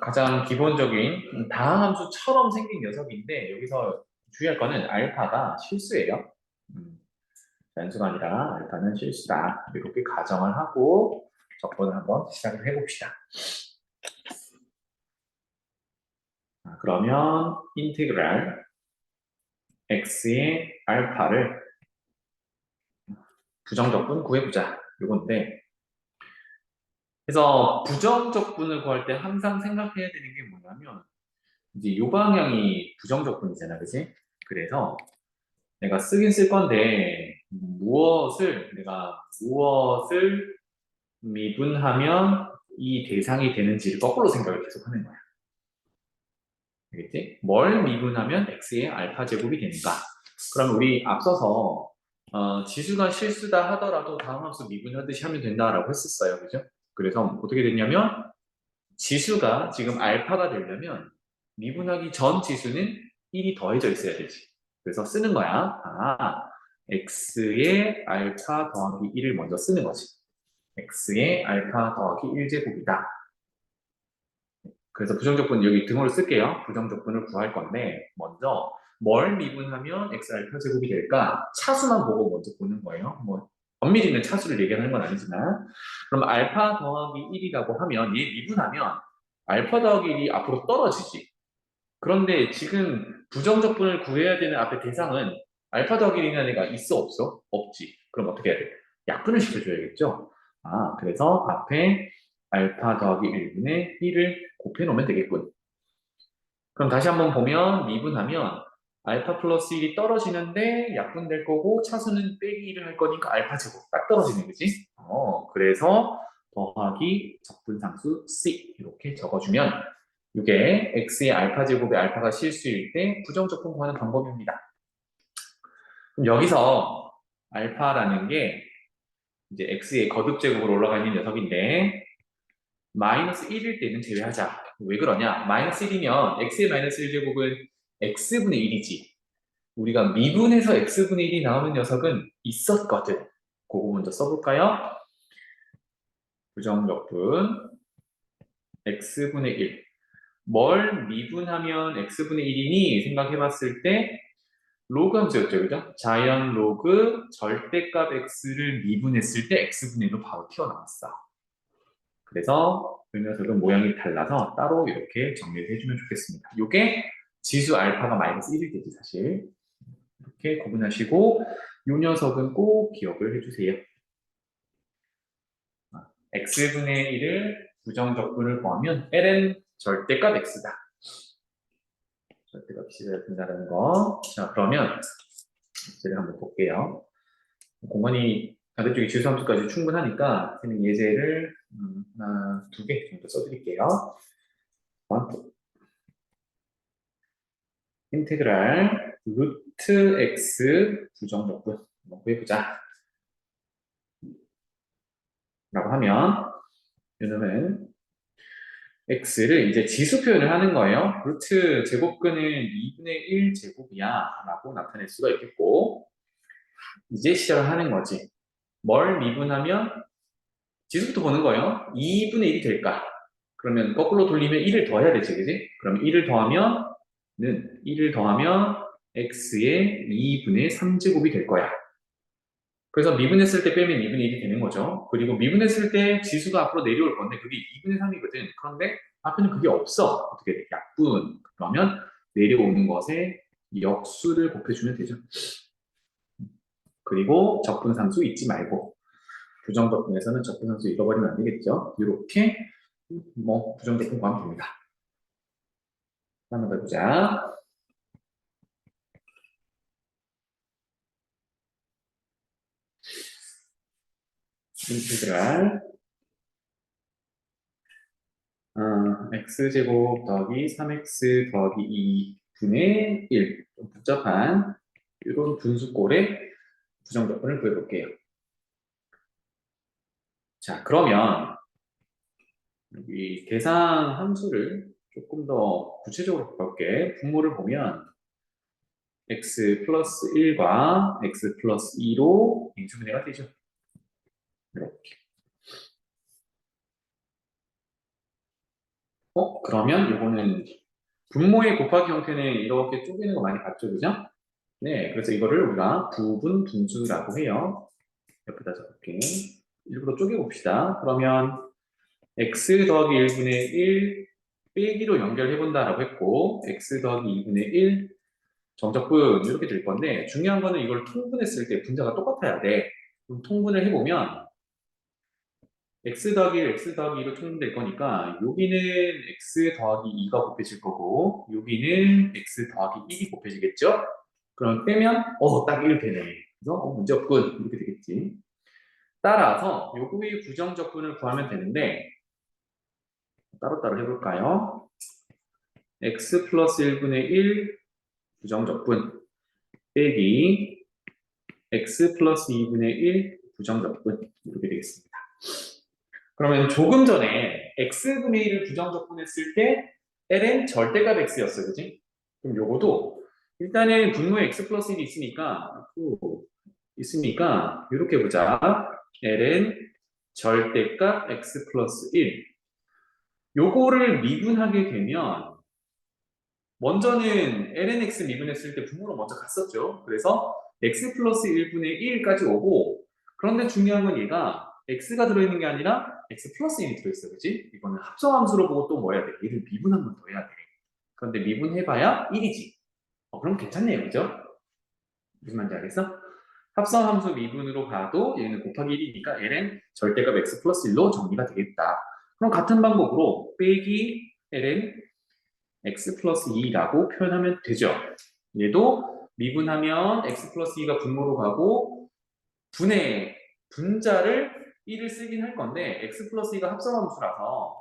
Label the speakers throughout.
Speaker 1: 가장 기본적인 다항함수처럼 생긴 녀석인데 여기서 주의할 거는 알파가 실수예요. 단수가 아니라 알파는 실수다. 이렇게 가정을 하고 적분을 한번 시작을 해봅시다. 그러면 인테그랄 x의 알파를 부정적분 구해보자. 요건데 그래서 부정적분을 구할 때 항상 생각해야 되는 게 뭐냐면 이제 요 방향이 부정적분이잖아, 그치? 그래서 내가 쓰긴 쓸 건데 내가 무엇을 미분하면 이 대상이 되는지를 거꾸로 생각을 계속 하는 거야. 알겠지? 뭘 미분하면 x의 알파 제곱이 되는가? 그럼 우리 앞서서 지수가 실수다 하더라도 다음 함수 미분하듯이 하면 된다라고 했었어요. 그죠? 그래서 어떻게 됐냐면 지수가 지금 알파가 되려면 미분하기 전 지수는 1이 더해져 있어야 되지. 그래서 쓰는 거야. x의 알파 더하기 1을 먼저 쓰는 거지. x의 알파 더하기 1제곱이다. 그래서 부정적분 여기 등호를 쓸게요. 부정적분을 구할 건데 먼저 뭘 미분하면 x 알파 제곱이 될까? 차수만 보고 먼저 보는 거예요. 뭐 엄밀히 있는 차수를 얘기하는 건 아니지만 그럼 알파 더하기 1이라고 하면 얘 미분하면 알파 더하기 1이 앞으로 떨어지지. 그런데 지금 부정적분을 구해야 되는 앞에 대상은 알파 더하기 1이라는 애가 있어 없어? 없지. 그럼 어떻게 해야 돼? 약분을 시켜줘야겠죠? 그래서 앞에 알파 더하기 1분의 1을 곱해놓으면 되겠군. 그럼 다시 한번 보면 미분하면 알파 플러스 1이 떨어지는데 약분될 거고 차수는 빼기 1을 할 거니까 알파 제곱 딱 떨어지는 거지. 그래서 더하기 적분상수 C 이렇게 적어주면 이게 x의 알파 제곱의 알파가 실수일 때 부정적분 구하는 방법입니다. 그럼 여기서 알파라는 게 이제 x의 거듭 제곱으로 올라가 있는 녀석인데 마이너스 1일 때는 제외하자. 왜 그러냐? 마이너스 1이면 x의 마이너스 1제곱은 x분의 1이지. 우리가 미분해서 x분의 1이 나오는 녀석은 있었거든. 그거 먼저 써볼까요? 부정적분 x분의 1. 뭘 미분하면 x분의 1이니 생각해봤을 때 로그 함수였죠, 그죠? 자연 로그 절대값 x를 미분했을 때 x분의 1로 바로 튀어나왔어. 그래서 그 녀석은 모양이 달라서 따로 이렇게 정리를 해주면 좋겠습니다. 이게 지수 알파가 마이너스 1이 되지 사실. 이렇게 구분하시고 이 녀석은 꼭 기억을 해주세요. x분의 1을 부정적분을 구하면 ln 절대값 x다. 절대값 x가 된다는 거. 자, 그러면 예제를 한번 볼게요. 공간이 반대쪽에 지수 함수까지 충분하니까 저는 예제를 하나, 두 개 정도 써드릴게요. 인테그랄 루트 x 부정적분 한번 구해보자. 라고 하면 이놈은 x를 이제 지수 표현을 하는 거예요. 루트 제곱근은 2분의 1 제곱이야 라고 나타낼 수가 있겠고 이제 시작을 하는 거지. 뭘 미분하면 지수부터 보는 거예요. 2분의 1이 될까? 그러면 거꾸로 돌리면 1을 더해야 되지, 그지? 그럼 1을 더하면 x의 2분의 3제곱이 될 거야. 그래서 미분했을 때 빼면 2분의 1이 되는 거죠. 그리고 미분했을 때 지수가 앞으로 내려올 건데 그게 2분의 3이거든. 그런데 앞에는 그게 없어. 어떻게 돼? 약분. 그러면 내려오는 것에 역수를 곱해주면 되죠. 그리고 적분상수 잊지 말고 부정적분에서는 적분상수 잃어버리면 안 되겠죠. 이렇게 부정적분 구하면 됩니다. 하나 더 보자. 인테그랄 x제곱 더하기 3x 더하기 2분의 1. 좀 복잡한 이런 분수꼴의 부정적분을 구해볼게요. 자, 그러면 여기 대상 함수를 조금 더 구체적으로 볼게. 분모를 보면 x 플러스 1과 x 플러스 2로 인수분해가 되죠. 이렇게. 그러면 요거는 분모의 곱하기 형태는 이렇게 쪼개는 거 많이 봤죠, 그죠? 네, 그래서 이거를 우리가 부분 분수라고 해요. 옆에다 적을게. 일부러 쪼개봅시다. 그러면 x 더하기 1분의 1 빼기로 연결해본다라고 했고, x 더하기 2분의 1 정적분 이렇게 될 건데, 중요한 거는 이걸 통분했을 때 분자가 똑같아야 돼. 그럼 통분을 해보면 x 더하기 1, x 더하기 2로 통분될 거니까 여기는 x 더하기 2가 곱해질 거고 여기는 x 더하기 1이 곱해지겠죠? 그럼 빼면 딱 1 되네. 그래서 문제없군 이렇게 되겠지. 따라서 요거의 부정적분을 구하면 되는데 따로따로 해볼까요? x 플러스 1분의 1 부정적분 빼기 x 플러스 2분의 1 부정적분 이렇게 되겠습니다. 그러면 조금 전에 x분의 1을 부정적분했을 때 ln 절대값 x였어요, 그지? 그럼 요거도 일단은 분모에 x 플러스 1이 있으니까 이렇게 보자. ln 절대값 x 플러스 1 요거를 미분하게 되면 먼저는 ln x 미분했을 때 분모로 먼저 갔었죠. 그래서 x 플러스 1분의 1까지 오고 그런데 중요한 건 얘가 x가 들어있는 게 아니라 x 플러스 1이 들어있어, 그지? 이거는 합성함수로 보고 또 뭐 해야 돼? 얘를 미분 한 번 더 해야 돼. 그런데 미분해봐야 1이지. 그럼 괜찮네요, 그죠? 무슨 말인지 알겠어? 합성함수 미분으로 가도 얘는 곱하기 1이니까 ln 절대값 x 플러스 1로 정리가 되겠다. 그럼 같은 방법으로 빼기 ln x 플러스 2라고 표현하면 되죠. 얘도 미분하면 x 플러스 2가 분모로 가고 분의 분자를 1을 쓰긴 할 건데 x 플러스 2가 합성함수라서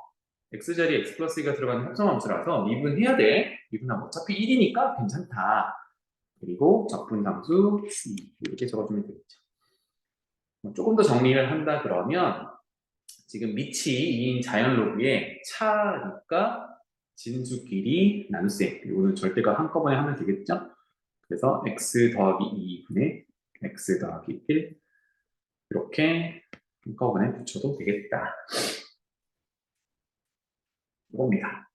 Speaker 1: x자리에 x 플러스 2가 들어가는 합성함수라서 미분해야 돼. 미분하면 어차피 1이니까 괜찮다. 그리고 적분함수 c 이렇게 적어주면 되겠죠. 조금 더 정리를 한다 그러면 지금 밑이 2인 자연로그에 차니까 진수끼리 나눗셈 이거는 절대값 한꺼번에 하면 되겠죠? 그래서 x 더하기 2분의 x 더하기 1 이렇게 한꺼번에 붙여도 되겠다. 이겁니다.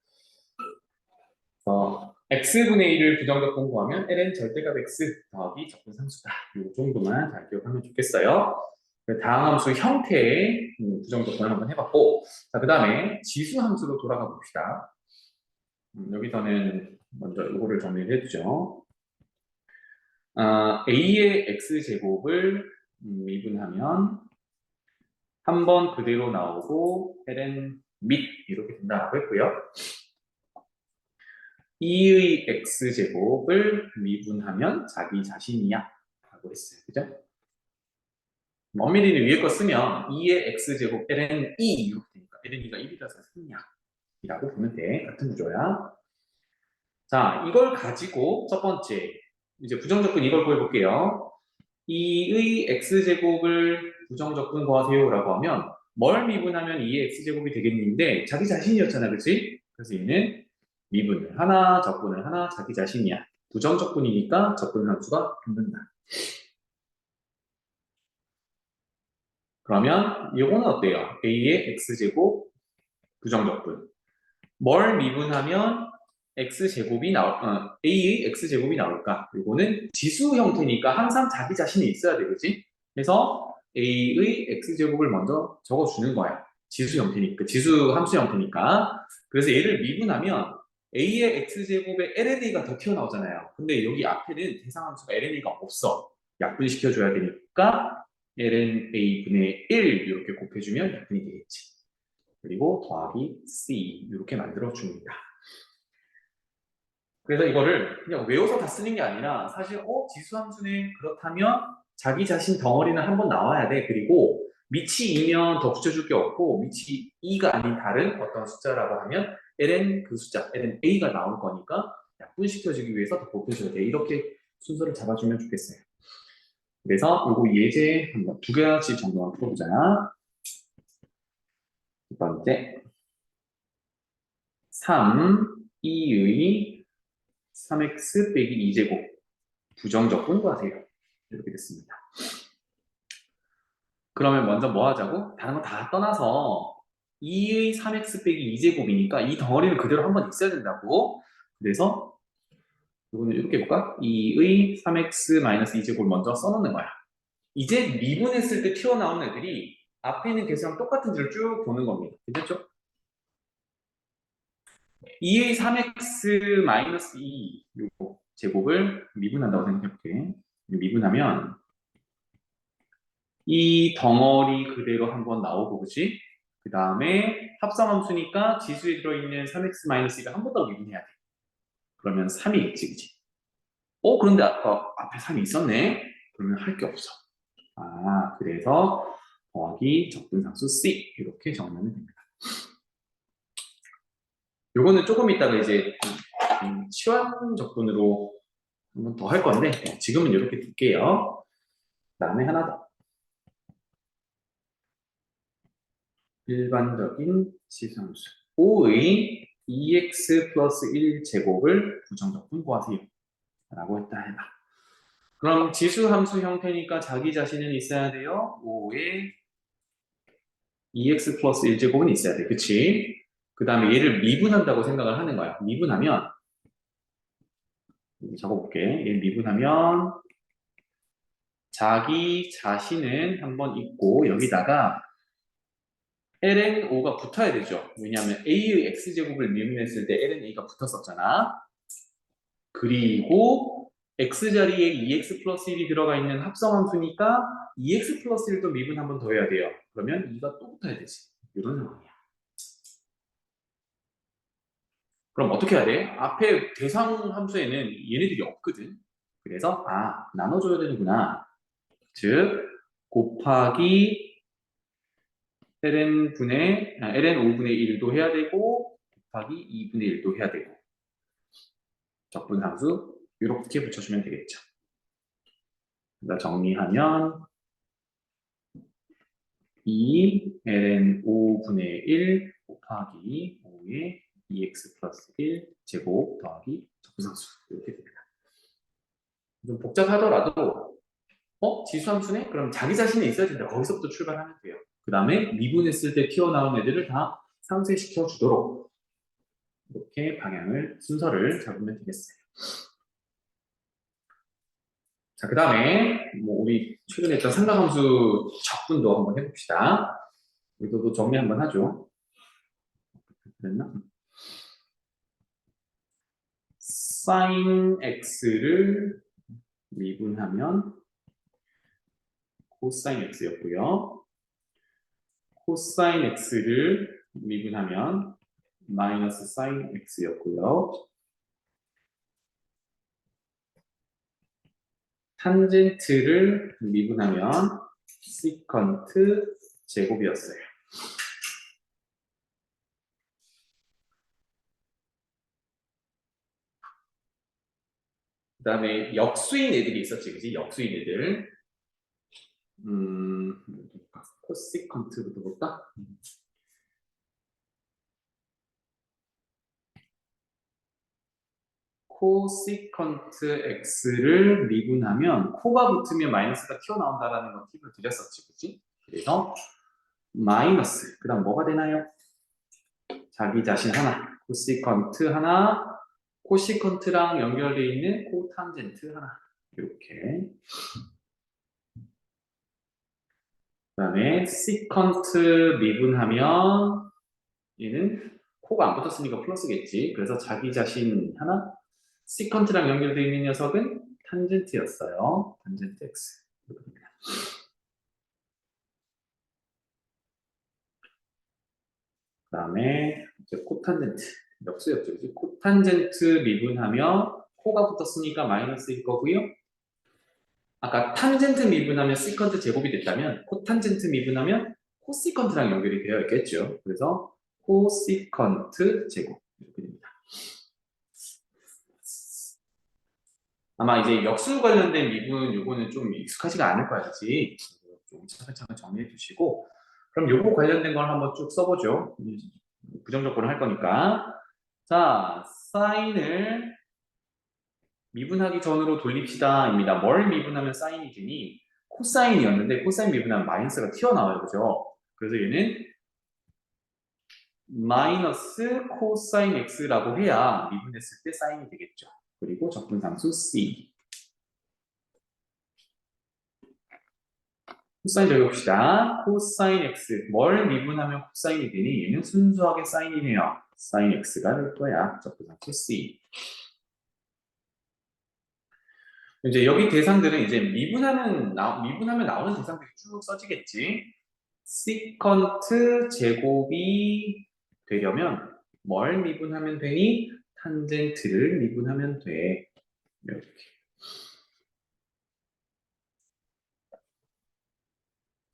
Speaker 1: x분의 1을 부정적분 구하면 ln 절대값 x 더하기 적분상수다. 이 정도만 잘 기억하면 좋겠어요. 다항 함수 형태의 부정적분을 한번 해봤고 자, 그 다음에 지수 함수로 돌아가 봅시다. 여기서는 먼저 이거를 정리를 해주죠. a의 x제곱을 미분하면 한 번 그대로 나오고 ln 및 이렇게 된다고 했고요. 2의 x제곱을 미분하면 자기 자신이야 라고 했어요. 그죠? 엄밀히는 위에 거 쓰면 2의 x제곱 ln 2 이렇게 되니까 ln 2가 1이라서 3이야 이라고 보면 돼. 같은 구조야. 자, 이걸 가지고 첫 번째 이제 부정적분 이걸 구해볼게요. 2의 x제곱을 부정적분 구하세요 라고 하면 뭘 미분하면 2의 x제곱이 되겠는데 자기 자신이었잖아, 그치? 그래서 얘는 미분을 하나, 적분을 하나, 자기 자신이야. 부정적분이니까 적분함수가 붙는다. 그러면 이거는 어때요? a의 x제곱 부정적분. 뭘 미분하면 x제곱이 a의 x제곱이 나올까? 이거는 지수 형태니까 항상 자기 자신이 있어야 되겠지? 그래서 a의 x제곱을 먼저 적어주는 거야. 지수 형태니까, 지수 함수 형태니까. 그래서 얘를 미분하면 a의 x제곱에 lnA가 더 튀어나오잖아요. 근데 여기 앞에는 대상함수가 lnA가 없어. 약분시켜줘야 되니까 lnA분의 1 이렇게 곱해주면 약분이 되겠지. 그리고 더하기 c 이렇게 만들어 줍니다. 그래서 이거를 그냥 외워서 다 쓰는 게 아니라 사실 지수함수는 그렇다면 자기 자신 덩어리는 한번 나와야 돼. 그리고 밑이 2면 더 붙여줄 게 없고 밑이 2가 아닌 다른 어떤 숫자라고 하면 ln 그 숫자 lnA가 나올 거니까 약분시켜주기 위해서 더 곱해줘야 돼. 이렇게 순서를 잡아주면 좋겠어요. 그래서 요거 예제 한번 두 가지 정도만 풀어보자. 첫 번째 3, 2의 3x 빼기 2제곱 부정적분 구하세요. 이렇게 됐습니다. 그러면 먼저 뭐 하자고? 다른 거 다 떠나서 2의 3x 빼기 2제곱이니까 이 덩어리는 그대로 한번 있어야 된다고. 그래서 이거는 이렇게 해볼까? 2의 3x 마이너스 2제곱을 먼저 써놓는 거야. 이제 미분했을 때 튀어나온 애들이 앞에 있는 개수랑 똑같은지를 쭉 보는 겁니다. 괜찮죠? 2의 3x 마이너스 2 요거 제곱을 미분한다고 생각해볼게. 미분하면 이 덩어리 그대로 한번 나오고, 그치? 그 다음에 합성함수니까 지수에 들어있는 3x-2가 한 번 더 미분해야 돼. 그러면 3이 있지, 그치? 그런데 아까 앞에 3이 있었네? 그러면 할 게 없어. 그래서 더하기 적분상수 C 이렇게 정리하면 됩니다. 요거는 조금 이따가 이제 치환 적분으로 한번 더 할 건데 지금은 이렇게 둘게요. 그 다음에 하나 더. 일반적인 지수함수 5의 2x 플러스 1제곱을 부정적분 구하세요. 라고 했다 해봐. 그럼 지수함수 형태니까 자기 자신은 있어야 돼요. 5의 2x 플러스 1제곱은 있어야 돼. 그치? 그 다음에 얘를 미분한다고 생각을 하는 거야. 미분하면 적어볼게. 얘를 미분하면 자기 자신은 한번 있고 여기다가 ln 5가 붙어야 되죠. 왜냐하면 a의 x제곱을 미분했을 때 ln a가 붙었었잖아. 그리고 x자리에 2x 플러스 1이 들어가 있는 합성함수니까 2x 플러스 1도 미분 한 번 더 해야 돼요. 그러면 2가 또 붙어야 되지. 이런 상황이야. 그럼 어떻게 해야 돼? 앞에 대상 함수에는 얘네들이 없거든. 그래서 나눠줘야 되는구나. 즉 곱하기 ln 5분의 1도 해야 되고 곱하기 2분의 1도 해야 되고 적분함수 이렇게 붙여주면 되겠죠. 그래서 정리하면 2 ln 5분의 1 곱하기 5의 2x 플러스 1 제곱 더하기 적분상수 이렇게 됩니다. 좀 복잡하더라도 지수함수네? 그럼 자기 자신이 있어야 된다. 거기서부터 출발하면 돼요. 그 다음에 미분했을 때 튀어나온 애들을 다 상쇄시켜 주도록 이렇게 순서를 잡으면 되겠어요. 자, 그 다음에 우리 최근에 했던 삼각함수 적분도 한번 해봅시다. 이것도 정리 한번 하죠. 그랬나? sin x를 미분하면 코사인 x였고요. 코사인 x를 미분하면 마이너스 사인 x였고요. 탄젠트를 미분하면 시컨트 제곱이었어요. 그 다음에 역수인 애들이 있었지, 그지? 역수인 애들. 코시컨트부터 볼까? 코시컨트 x를 미분하면 코가 붙으면 마이너스가 튀어나온다라는 건 팁을 드렸었지, 그치? 그래서 마이너스, 그 다음 뭐가 되나요? 자기 자신 하나, 코시컨트 하나, 코시컨트랑 연결되어 있는 코탄젠트 하나 이렇게. 그 다음에 시컨트 미분하면 얘는 코가 안 붙었으니까 플러스겠지. 그래서 자기 자신 하나, 시컨트랑 연결되어 있는 녀석은 탄젠트였어요. 탄젠트 x. 그 다음에 이제 코탄젠트. 역수였죠. 그치? 코탄젠트 미분하면 코가 붙었으니까 마이너스일 거고요. 아까 탄젠트 미분하면 시컨트 제곱이 됐다면 코탄젠트 미분하면 코시컨트랑 연결이 되어 있겠죠. 그래서 코시컨트 제곱 이렇게 됩니다. 아마 이제 역수 관련된 미분 요거는 좀 익숙하지가 않을 거야, 그치? 좀 차근차근 정리해 주시고 그럼 요거 관련된 걸 한번 쭉 써보죠. 부정적분을 할 거니까. 자, 사인을 미분하기 전으로 돌립시다입니다. 뭘 미분하면 사인이 되니? 코사인이었는데 코사인 미분하면 마이너스가 튀어나와요. 그죠? 그래서 얘는 마이너스 코사인 x라고 해야 미분했을 때 사인이 되겠죠. 그리고 적분상수 c. 코사인 적용합시다. 코사인 x. 뭘 미분하면 코사인이 되니? 얘는 순수하게 사인이네요. 사인 x가 될 거야. 적분상수 c. 이제 여기 대상들은 이제 미분하면 나오는 대상들이 쭉 써지겠지. 시컨트 제곱이 되려면 뭘 미분하면 되니? 탄젠트를 미분하면 돼. 이렇게.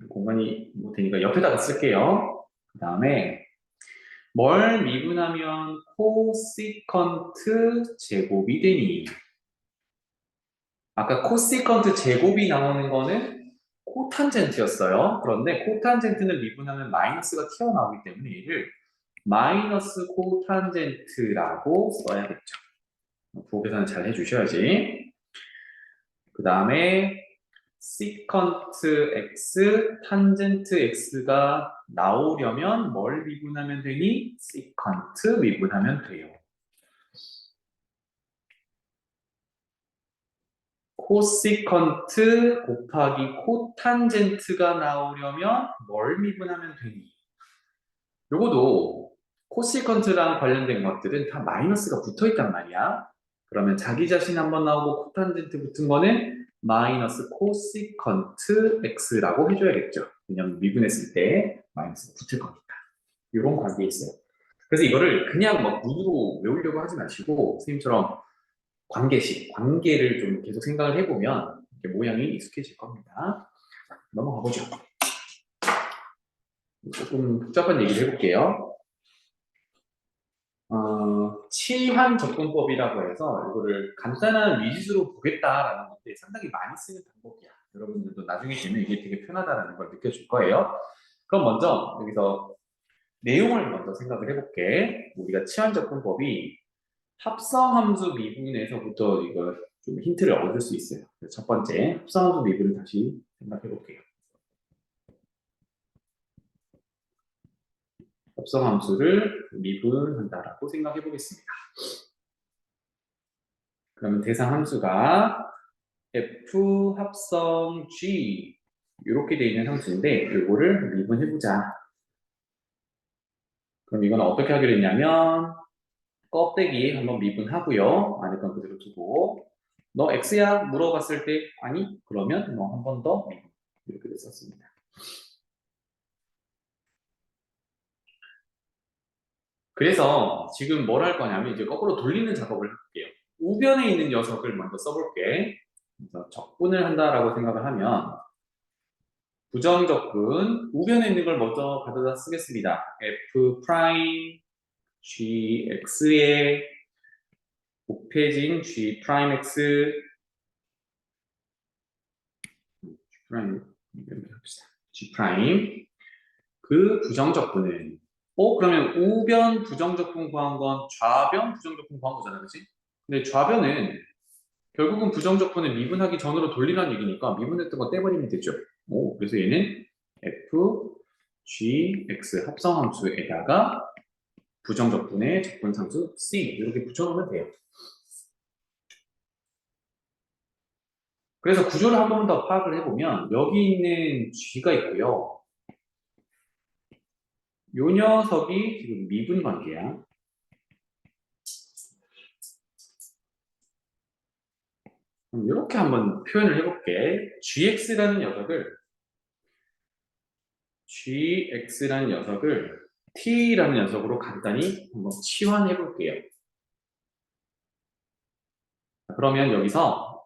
Speaker 1: 공간이 뭐 되니까 옆에다가 쓸게요. 그 다음에 뭘 미분하면 코시컨트 제곱이 되니? 아까 코시컨트 제곱이 나오는 거는 코탄젠트였어요. 그런데 코탄젠트는 미분하면 마이너스가 튀어나오기 때문에 얘를 마이너스 코탄젠트라고 써야겠죠. 부호 계산을 잘 해주셔야지. 그 다음에 시컨트 x, 탄젠트 x가 나오려면 뭘 미분하면 되니? 시컨트 미분하면 돼요. 코시컨트 곱하기 코탄젠트가 나오려면 뭘 미분하면 되니? 요거도 코시컨트랑 관련된 것들은 다 마이너스가 붙어 있단 말이야. 그러면 자기 자신 한번 나오고 코탄젠트 붙은 거는 마이너스 코시컨트 x라고 해줘야겠죠. 왜냐면 미분했을 때 마이너스가 붙을 거니까. 이런 관계에 있어요. 그래서 이거를 그냥 막 문으로 외우려고 하지 마시고 선생님처럼 관계를 좀 계속 생각을 해보면 이렇게 모양이 익숙해질 겁니다. 넘어가 보죠. 조금 복잡한 얘기를 해볼게요. 치환 접근법이라고 해서 이거를 간단한 미지수로 보겠다라는 건데 상당히 많이 쓰는 방법이야. 여러분들도 나중에 되면 이게 되게 편하다는 걸 느껴질 거예요. 그럼 먼저 여기서 내용을 먼저 생각을 해볼게. 우리가 치환 접근법이 합성함수 미분에서부터 이거 좀 힌트를 얻을 수 있어요. 첫 번째 합성함수 미분을 다시 생각해 볼게요. 합성함수를 미분한다라고 생각해 보겠습니다. 그러면 대상 함수가 f 합성 g 이렇게 되어 있는 함수인데 이거를 미분해 보자. 그럼 이건 어떻게 하기로 했냐면 껍데기 한번 미분하고요. 안에 건 그대로 두고 너 x야? 물어봤을 때 아니? 그러면 너 한 번 더 미분 이렇게 됐었습니다. 그래서 지금 뭘 할 거냐면 이제 거꾸로 돌리는 작업을 할게요. 우변에 있는 녀석을 먼저 써볼게. 그래서 적분을 한다라고 생각을 하면 부정적분 우변에 있는 걸 먼저 가져다 쓰겠습니다. f 프라임 gx에 곱해진 g 프라임 x 프라임 합시다. g 프라임 그 부정적분은 그러면 우변 부정적분 구한 건 좌변 부정적분 구한 거잖아, 그치? 근데 좌변은 결국은 부정적분을 미분하기 전으로 돌리라는 얘기니까 미분했던 거 떼버리면 되죠. 그래서 얘는 f, g, x 합성함수에다가 부정적분의 적분상수 c 이렇게 붙여놓으면 돼요. 그래서 구조를 한 번 더 파악을 해보면 여기 있는 g가 있고요. 요 녀석이 지금 미분 관계야. 이렇게 한번 표현을 해볼게. gx라는 녀석을 t라는 녀석으로 간단히 한번 치환해 볼게요. 그러면 여기서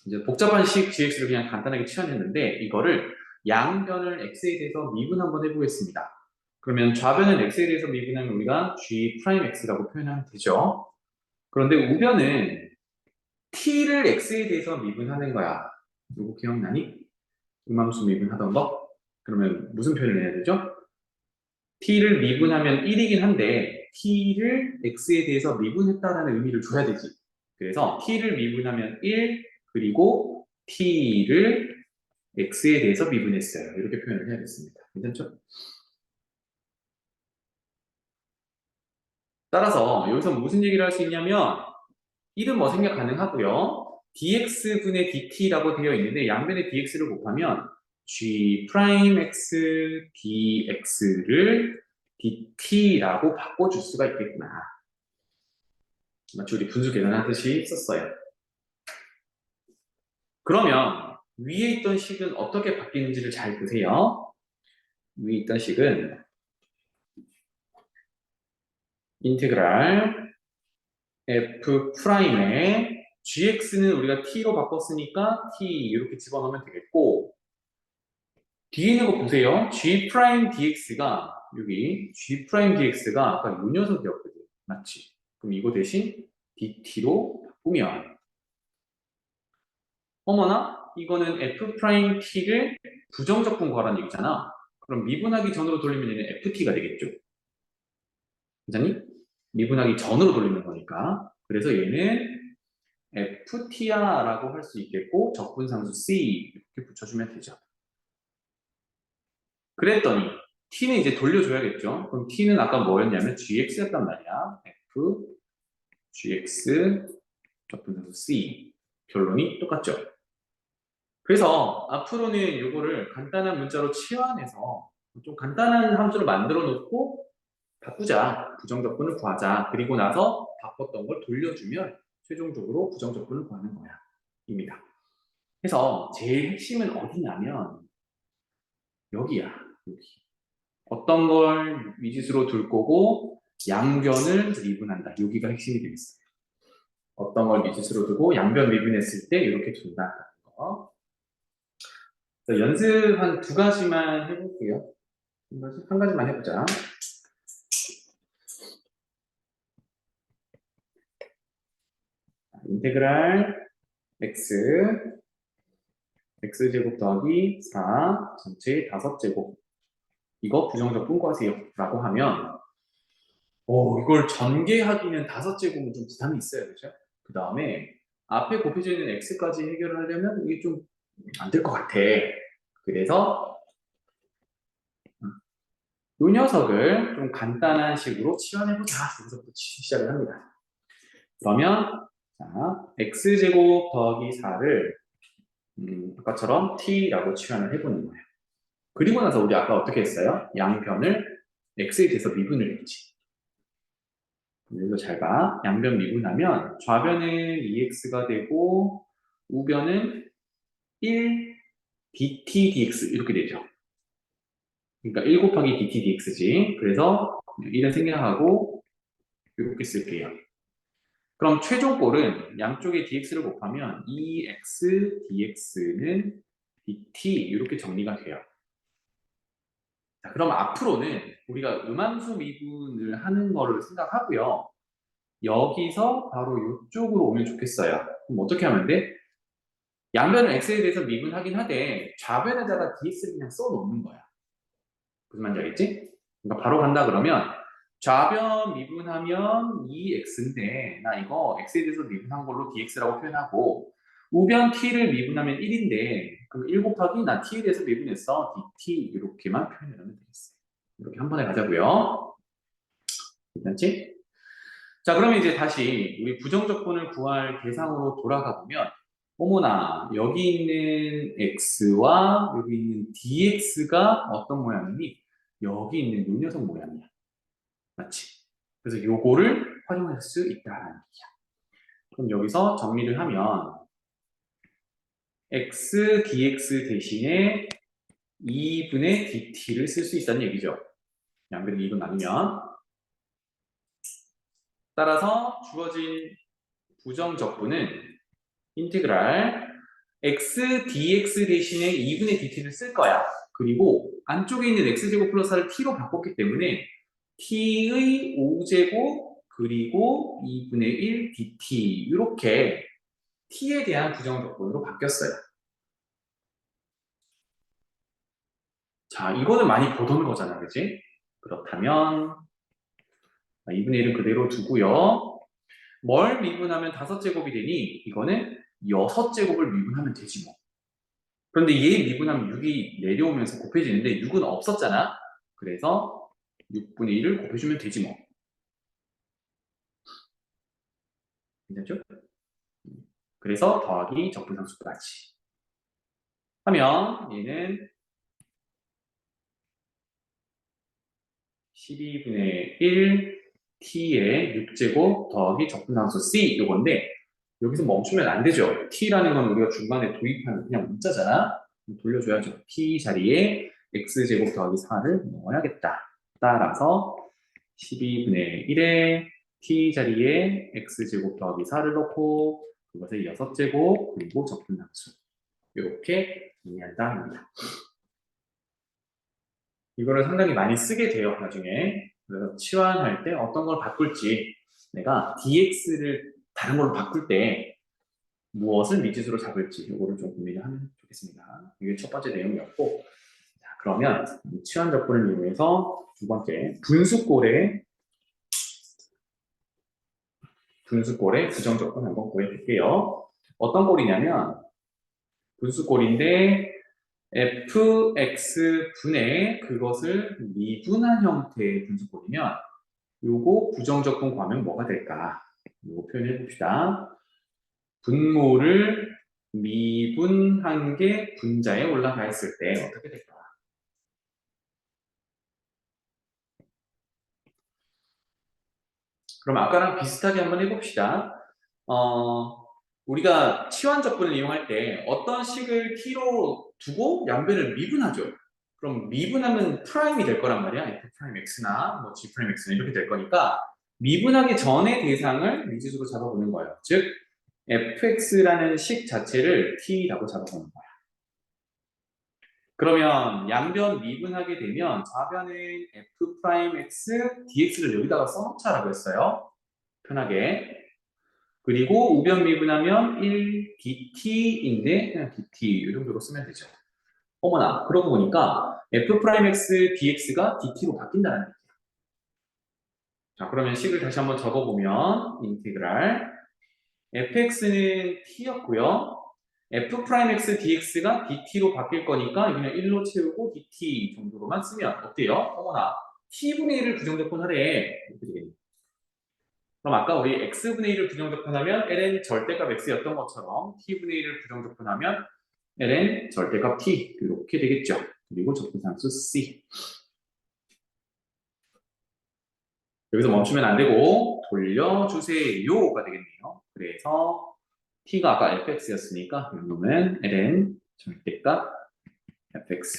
Speaker 1: 이제 복잡한 식 gx를 그냥 간단하게 치환했는데 이거를 양변을 x에 대해서 미분 한번 해보겠습니다. 그러면 좌변은 x에 대해서 미분하면 우리가 g 프라임 x라고 표현하면 되죠. 그런데 우변은 t를 x에 대해서 미분하는 거야. 이거 기억나니? 음함수 미분하던 거? 그러면 무슨 표현을 해야 되죠? t를 미분하면 1이긴 한데 t를 x에 대해서 미분했다라는 의미를 줘야 되지. 그래서 t를 미분하면 1 그리고 t를 x에 대해서 미분했어요. 이렇게 표현을 해야겠습니다. 괜찮죠? 따라서 여기서 무슨 얘기를 할 수 있냐면 1은 뭐 생략 가능하고요. dx분의 dt라고 되어 있는데 양변에 dx를 곱하면 g 프라임 x dx를 dt라고 바꿔줄 수가 있겠구나. 마치 우리 분수 계산하듯이 썼어요. 그러면 위에 있던 식은 어떻게 바뀌는지를 잘 보세요. 위에 있던 식은 인테그랄 f 프라임에 gx는 우리가 t로 바꿨으니까 t 이렇게 집어넣으면 되겠고 뒤에 있는 거 보세요. g 프라임 dx가 여기 g 프라임 dx가 아까 요 녀석이었거든. 맞지? 그럼 이거 대신 dt로 바꾸면 어머나 이거는 f 프라임 t를 부정적분 구하라는 얘기잖아. 그럼 미분하기 전으로 돌리면 얘는 ft가 되겠죠. 괜찮니? 미분하기 전으로 돌리는 거니까. 그래서 얘는 ft야라고 할 수 있겠고 적분상수 c 이렇게 붙여주면 되죠. 그랬더니 t는 이제 돌려줘야겠죠. 그럼 t는 아까 뭐였냐면 gx였단 말이야. f gx 적분상수 c 결론이 똑같죠. 그래서 앞으로는 이거를 간단한 문자로 치환해서 좀 간단한 함수를 만들어 놓고 바꾸자. 부정적분을 구하자. 그리고 나서 바꿨던 걸 돌려주면 최종적으로 부정적분을 구하는 거야. 입니다. 그래서 제일 핵심은 어디냐면 여기야. 여기. 어떤 걸 미지수로 둘 거고 양변을 미분한다. 여기가 핵심이 되겠어요. 어떤 걸 미지수로 두고 양변 미분했을 때 이렇게 둔다는 거. 연습 한 두 가지만 해볼게요. 한 가지만 해보자. 인테그랄 x제곱 더하기 4 전체 5제곱 이거 부정적분 구하세요 라고 하면 이걸 전개하기는 5제곱은 좀 부담이 있어요. 그죠? 그 다음에 앞에 곱해져 있는 x까지 해결을 하려면 이게 좀 안 될 것 같아. 그래서 이 녀석을 좀 간단한 식으로 치환해보자. 여기서부터 시작을 합니다. 그러면 자, x제곱 더하기 4를 아까처럼 t라고 치환을 해보는 거예요. 그리고 나서 우리 아까 어떻게 했어요? 양변을 x에 대해서 미분을 했지. 여기서 잘 봐. 양변 미분하면 좌변은 2x가 되고 우변은 1 dt dx 이렇게 되죠. 그러니까 1 곱하기 dt dx지. 그래서 1은 생략하고 이렇게 쓸게요. 그럼 최종꼴은 양쪽에 dx를 곱하면 2x dx는 dt 이렇게 정리가 돼요. 자, 그럼 앞으로는 우리가 음함수 미분을 하는 거를 생각하고요. 여기서 바로 이쪽으로 오면 좋겠어요. 그럼 어떻게 하면 돼? 양변을 x에 대해서 미분하긴 하되 좌변에다가 dx를 그냥 써놓는 거야. 무슨 말인지 알겠지? 그러니까 바로 간다 그러면 좌변 미분하면 2x인데 나 이거 x에 대해서 미분한 걸로 dx라고 표현하고 우변 t를 미분하면 1인데 그럼 1 곱하기 나 t에 대해서 미분했어 dt 이렇게만 표현하면 되겠어요. 이렇게 한 번에 가자고요. 괜찮지? 자, 그러면 이제 다시 우리 부정적분을 구할 대상으로 돌아가 보면 어머나 여기 있는 x와 여기 있는 dx가 어떤 모양이니? 여기 있는 요 녀석 모양이야. 맞지? 그래서 요거를 활용할 수 있다라는 얘기야. 그럼 여기서 정리를 하면 x dx 대신에 2분의 dt를 쓸 수 있다는 얘기죠. 양변을 2분 나누면 따라서 주어진 부정적분은 인테그랄 x dx 대신에 2분의 dt를 쓸 거야. 그리고 안쪽에 있는 x제곱 플러스 4를 t로 바꿨기 때문에 t의 5제곱 그리고 2분의 1 dt 이렇게 t에 대한 부정적분으로 바뀌었어요. 자, 이거는 많이 보던 거잖아, 그지? 그렇다면 2분의 1은 그대로 두고요. 뭘 미분하면 5제곱이 되니 이거는 6제곱을 미분하면 되지 뭐. 그런데 얘 미분하면 6이 내려오면서 곱해지는데 6은 없었잖아. 그래서 6분의 1을 곱해주면 되지 뭐. 괜찮죠? 그래서 더하기 적분상수까지 하면 얘는 12분의 1 t의 6제곱 더하기 적분상수 c 요건데 여기서 멈추면 안 되죠. t라는 건 우리가 중간에 도입하는 그냥 문자잖아. 돌려줘야죠. t 자리에 x제곱 더하기 4를 넣어야겠다. 따라서 12분의 1에 t 자리에 x제곱 더하기 4를 넣고 그것을 6제곱 그리고 적분함수 이렇게 정리한다 합니다. 이거를 상당히 많이 쓰게 돼요, 나중에. 그래서 치환할 때 어떤 걸 바꿀지 내가 dx를 다른 걸로 바꿀 때 무엇을 미지수로 잡을지 이거를 좀 고민을 하면 좋겠습니다. 이게 첫 번째 내용이었고 자, 그러면 치환 적분을 이용해서 두 번째 분수꼴의 부정적분 한번 구해볼게요. 어떤 꼴이냐면 분수꼴인데 fx분의 그것을 미분한 형태의 분수꼴이면 요거 부정적분 구하면 뭐가 될까? 요거 표현해 봅시다. 분모를 미분한 게 분자에 올라가 있을 때 어떻게 될까? 그럼 아까랑 비슷하게 한번 해봅시다. 우리가 치환적분을 이용할 때 어떤 식을 t로 두고 양변을 미분하죠. 그럼 미분하면 프라임이 될 거란 말이야. f 프라임 x나 뭐 g 프라임 x나 이렇게 될 거니까 미분하기 전에 대상을 미지수로 잡아보는 거예요. 즉 fx라는 식 자체를 t라고 잡아보는 거야. 그러면 양변 미분하게 되면 좌변에 f 프라임 x dx를 여기다가 써놓자라고 했어요. 편하게. 그리고 우변 미분하면 1 dt인데 그냥 dt 이 정도로 쓰면 되죠. 어머나 그러고 보니까 f 프라임 x dx가 dt로 바뀐다는 얘기야. 자 그러면 식을 다시 한번 적어보면 인테그랄 fx는 t였고요. f 프라임 x dx가 dt로 바뀔 거니까 그냥 1로 채우고 dt 정도로만 쓰면 어때요? 어머나 t분의 1을 부정적분하래. 이렇게 되겠네. 그럼 아까 우리 x분의 1을 부정적분하면 ln 절대값 x였던 것처럼 t분의 1을 부정적분하면 ln 절대값 t 이렇게 되겠죠. 그리고 적분상수 c. 여기서 멈추면 안 되고 돌려주세요가 되겠네요. 그래서 t가 아까 fx였으니까 이놈은 ln 절대값 fx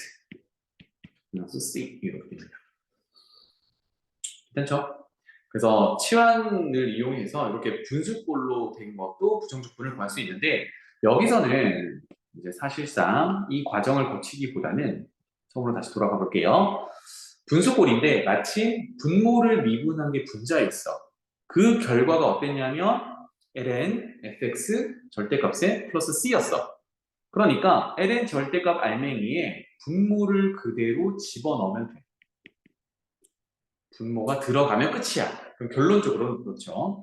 Speaker 1: 분수 c 이렇게 됩니다. 괜찮죠? 그래서 치환을 이용해서 이렇게 분수꼴로 된 것도 부정적분을 구할 수 있는데 여기서는 이제 사실상 이 과정을 거치기보다는 처음으로 다시 돌아가 볼게요. 분수꼴인데 마침 분모를 미분한 게 분자에 있어. 그 결과가 어땠냐면 ln fx 절대값에 플러스 c였어. 그러니까 ln 절대값 알맹이에 분모를 그대로 집어넣으면 돼. 분모가 들어가면 끝이야. 그럼 결론적으로는 그렇죠.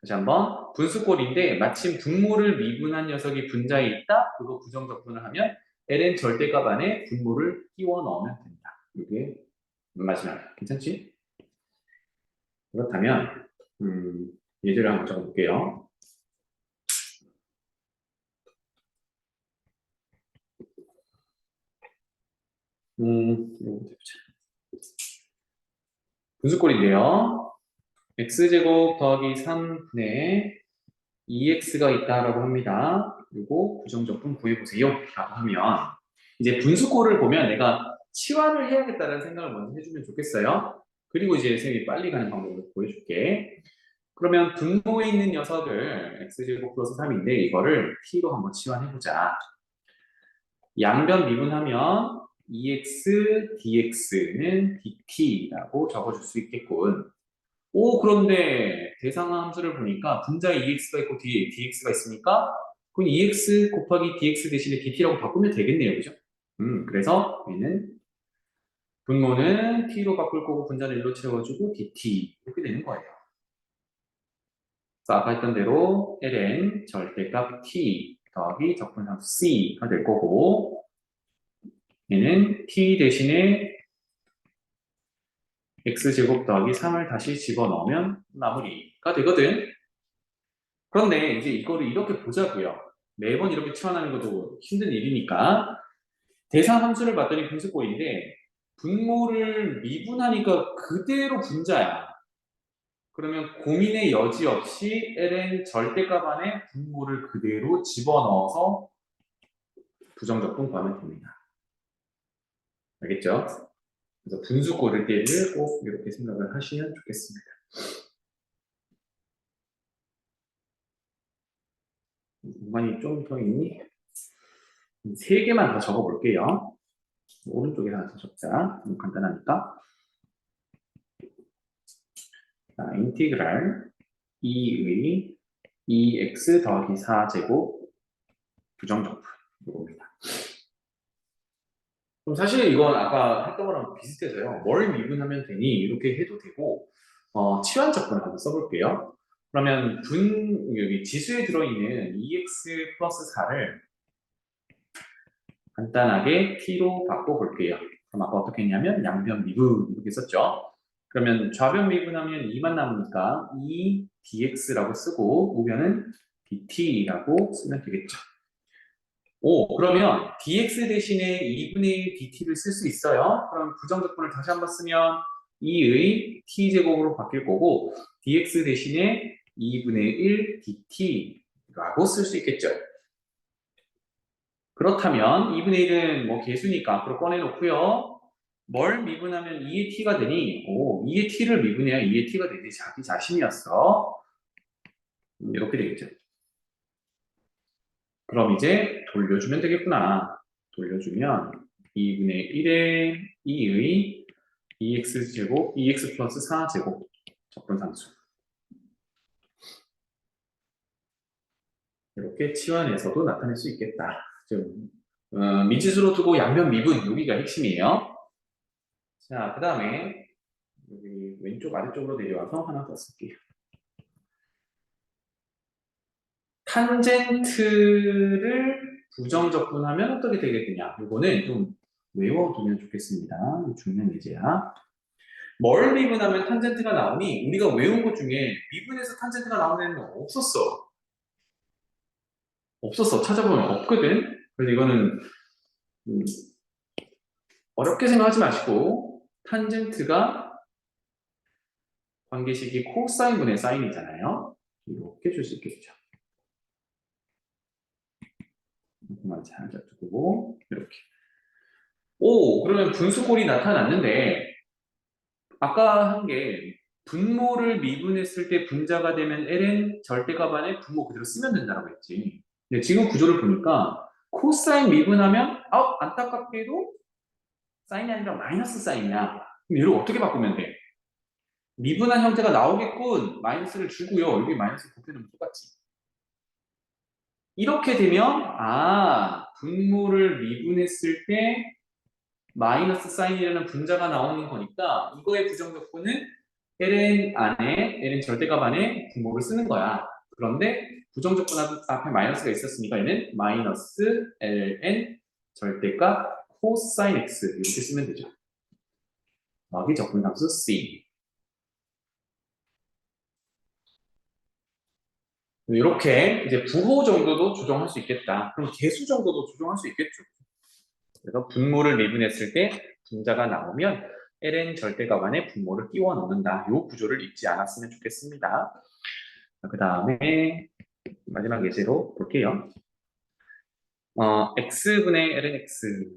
Speaker 1: 다시 한번 분수꼴인데 마침 분모를 미분한 녀석이 분자에 있다. 그거 부정적분을 하면 ln 절대값 안에 분모를 끼워 넣으면 된다. 이게 마지막. 괜찮지? 그렇다면 예제를 한번 적어볼게요. 이거 해보자. 분수꼴인데요. x제곱 더하기 3분의 2x가 있다라고 합니다. 그리고 부정적분 구해보세요. 라고 하면 이제 분수꼴을 보면 내가 치환을 해야겠다는 생각을 먼저 해주면 좋겠어요. 그리고 이제 선생님이 빨리 가는 방법을 보여줄게. 그러면 분모에 있는 녀석을 x제곱 플러스 3인데 이거를 t로 한번 치환해보자. 양변 미분하면 2x dx는 dt라고 적어줄 수 있겠군. 오, 그런데 대상화 함수를 보니까 분자에 EX가 있고 뒤에 DX가 있으니까 그럼 EX 곱하기 DX 대신에 DT라고 바꾸면 되겠네요. 그죠? 그래서 얘는 분모는 T로 바꿀 거고 분자는 1로 채워주고 DT 이렇게 되는 거예요. 그래서 아까 했던 대로 ln 절대값 T 더하기 적분함수 C가 될 거고 얘는 T 대신에 x제곱 더하기 3을 다시 집어넣으면 마무리가 되거든. 그런데 이제 이거를 이렇게 보자고요. 매번 이렇게 치환하는 것도 힘든 일이니까 대상 함수를 봤더니 분수꼴인데 분모를 미분하니까 그대로 분자야. 그러면 고민의 여지 없이 ln 절대값 안에 분모를 그대로 집어넣어서 부정적분 구하면 됩니다. 알겠죠? 그래서 분수 고를 때를 꼭 이렇게 생각을 하시면 좋겠습니다. 공간이 좀 더 있니? 3개만 더 적어볼게요. 오른쪽에 하나 더 적자. 너무 간단하니까. 자, 인티그랄 2의 2x 더하기 4제곱 부정적분 이겁니다. 그럼 사실 이건 아까 했던 거랑 비슷해서요. 뭘 미분하면 되니? 이렇게 해도 되고 치환적분을 한번 써볼게요. 그러면 여기 지수에 들어있는 2x 플러스 4를 간단하게 t로 바꿔볼게요. 그럼 아까 어떻게 했냐면 양변 미분 이렇게 썼죠. 그러면 좌변 미분하면 2만 남으니까 2dx라고 쓰고 우변은 dt라고 쓰면 되겠죠. 그러면 dx 대신에 2분의 1 dt를 쓸 수 있어요. 그럼 부정적분을 다시 한번 쓰면 2의 t제곱으로 바뀔 거고 dx 대신에 2분의 1 dt라고 쓸 수 있겠죠. 그렇다면 2분의 1은 뭐 개수니까 앞으로 꺼내놓고요. 뭘 미분하면 2의 t가 되니? 2의 t를 미분해야 2의 t가 되지. 자기 자신이었어. 이렇게 되겠죠. 그럼 이제 돌려주면 되겠구나. 돌려주면 2분의 1에 2의 2x제곱, 2x 플러스 4제곱 적분상수. 이렇게 치환해서도 나타낼 수 있겠다. 좀 미지수로 두고 양변 미분, 여기가 핵심이에요. 자, 그 다음에 여기 왼쪽 아래쪽으로 내려와서 하나 더 쓸게요. 탄젠트를 부정적분하면 어떻게 되겠느냐? 이거는 좀 외워두면 좋겠습니다. 중요한 예제야. 뭘 미분하면 탄젠트가 나오니? 우리가 외운 것 중에 미분에서 탄젠트가 나오는 애는 없었어. 없었어. 찾아보면 없거든. 그래서 이거는 어렵게 생각하지 마시고 탄젠트가 관계식이 코사인분의 사인이잖아요. 이렇게 줄 수 있겠죠. 이것만 잘 잡고 이렇게. 그러면 분수꼴이 나타났는데 아까 한 게 분모를 미분했을 때 분자가 되면 ln 절대값 안에 분모 그대로 쓰면 된다고 했지. 근데 지금 구조를 보니까 코사인 미분하면 안타깝게도 사인이 아니라 마이너스 사인이야. 그럼 얘를 어떻게 바꾸면 돼? 미분한 형태가 나오겠군. 마이너스를 주고요. 여기 마이너스 곱해놓으면 똑같지. 이렇게 되면 분모를 미분했을 때 마이너스 사인이라는 분자가 나오는 거니까 이거의 부정적분은 ln 안에 ln 절대값 안에 분모를 쓰는 거야. 그런데 부정적분 앞에 마이너스가 있었으니까 얘는 마이너스 ln 절대값 코사인 x 이렇게 쓰면 되죠. 더하기 적분함수 c. 이렇게 이제 부호 정도도 조정할 수 있겠다. 그럼 개수 정도도 조정할 수 있겠죠. 그래서 분모를 미분했을 때 분자가 나오면 ln 절대값 안에 분모를 끼워 넣는다. 이 구조를 잊지 않았으면 좋겠습니다. 그 다음에 마지막 예제로 볼게요. x분의 ln x,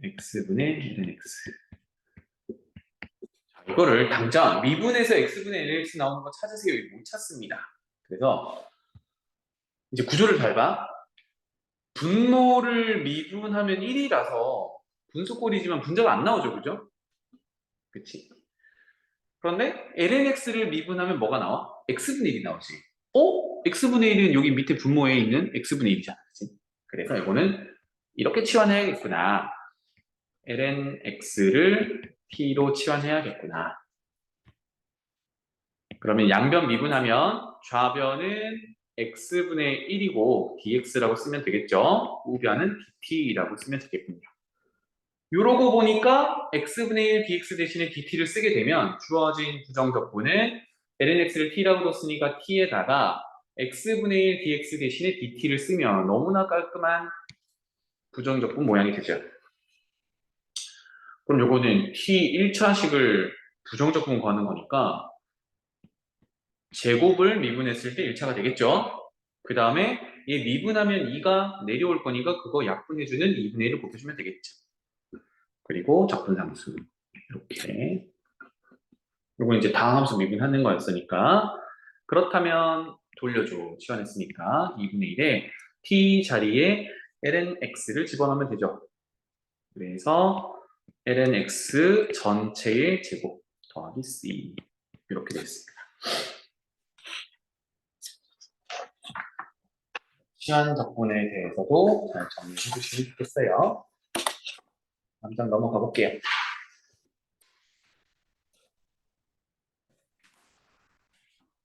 Speaker 1: x분의 ln x. 자, 이거를 당장 미분에서 x분의 ln x 나오는 거 찾으세요. 못 찾습니다. 그래서 이제 구조를 잘 봐. 분모를 미분하면 1이라서 분수꼴이지만 분자가 안 나오죠, 그죠? 그치? 그런데 lnx를 미분하면 뭐가 나와? x분의 1이 나오지. x분의 1은 여기 밑에 분모에 있는 x분의 1이잖아, 그치? 그래서 이거는 이렇게 치환해야겠구나. lnx를 t로 치환해야겠구나. 그러면 양변 미분하면 좌변은 x분의 1이고 dx라고 쓰면 되겠죠. 우변은 dt라고 쓰면 되겠군요. 이러고 보니까 x분의 1 dx 대신에 dt를 쓰게 되면 주어진 부정적분은 lnx를 t라고 뒀으니까 t에다가 x분의 1 dx 대신에 dt를 쓰면 너무나 깔끔한 부정적분 모양이 되죠. 그럼 요거는 t 1차식을 부정적분 구하는 거니까 제곱을 미분했을 때 1차가 되겠죠. 그 다음에 얘 미분하면 2가 내려올 거니까 그거 약분해주는 2분의 1을 곱해주면 되겠죠. 그리고 적분함수 이렇게 요거 이제 다항함수 미분하는 거였으니까 그렇다면 돌려줘 시간했으니까 2분의 1에 t 자리에 ln x를 집어넣으면 되죠. 그래서 ln x 전체의 제곱 더하기 c 이렇게 되겠습니다. 시한 적분에 대해서도 잘 정리해 주시면 좋겠어요. 당장 넘어가 볼게요.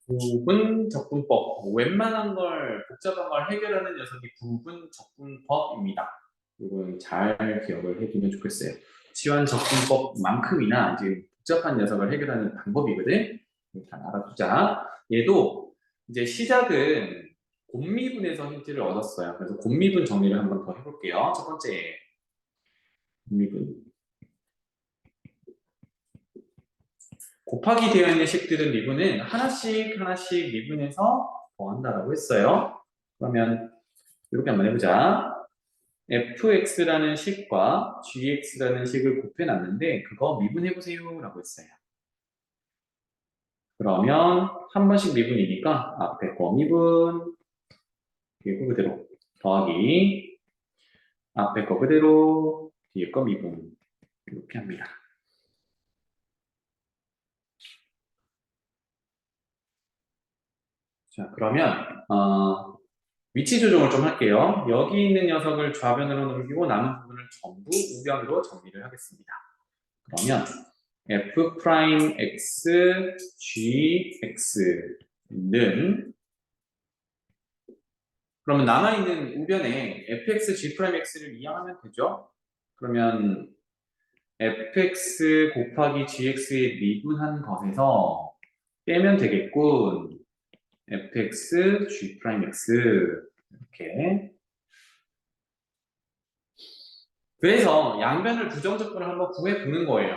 Speaker 1: 부분적분법. 웬만한 걸, 복잡한 걸 해결하는 녀석이 부분적분법입니다. 이건 잘 기억을 해두면 좋겠어요. 시환적분법만큼이나 이제 복잡한 녀석을 해결하는 방법이거든. 일단 알아두자. 얘도 이제 시작은 곱미분에서 힌트를 얻었어요. 그래서 곱미분 정리를 한번 더 해볼게요. 첫 번째, 곱미분. 곱하기 되어 있는 식들은 미분은 하나씩 미분해서 더한다라고 했어요. 그러면 이렇게 한번 해보자. fx라는 식과 gx라는 식을 곱해놨는데 그거 미분해보세요 라고 했어요. 그러면 한 번씩 미분이니까 앞에 거 미분 뒤에 거 그대로 더하기 앞에 거 그대로 뒤에 거 미분 이렇게 합니다. 자 그러면 위치 조정을 좀 할게요. 여기 있는 녀석을 좌변으로 넘기고 남은 부분을 전부 우변으로 정리를 하겠습니다. 그러면 f'x, gx는 그러면 남아있는 우변에 fx, g'x를 이항하면 되죠? 그러면 fx 곱하기 gx의 미분한 것에서 빼면 되겠군. fx, g'x 이렇게 그래서 양변을 부정적분을 한번 구해보는 거예요.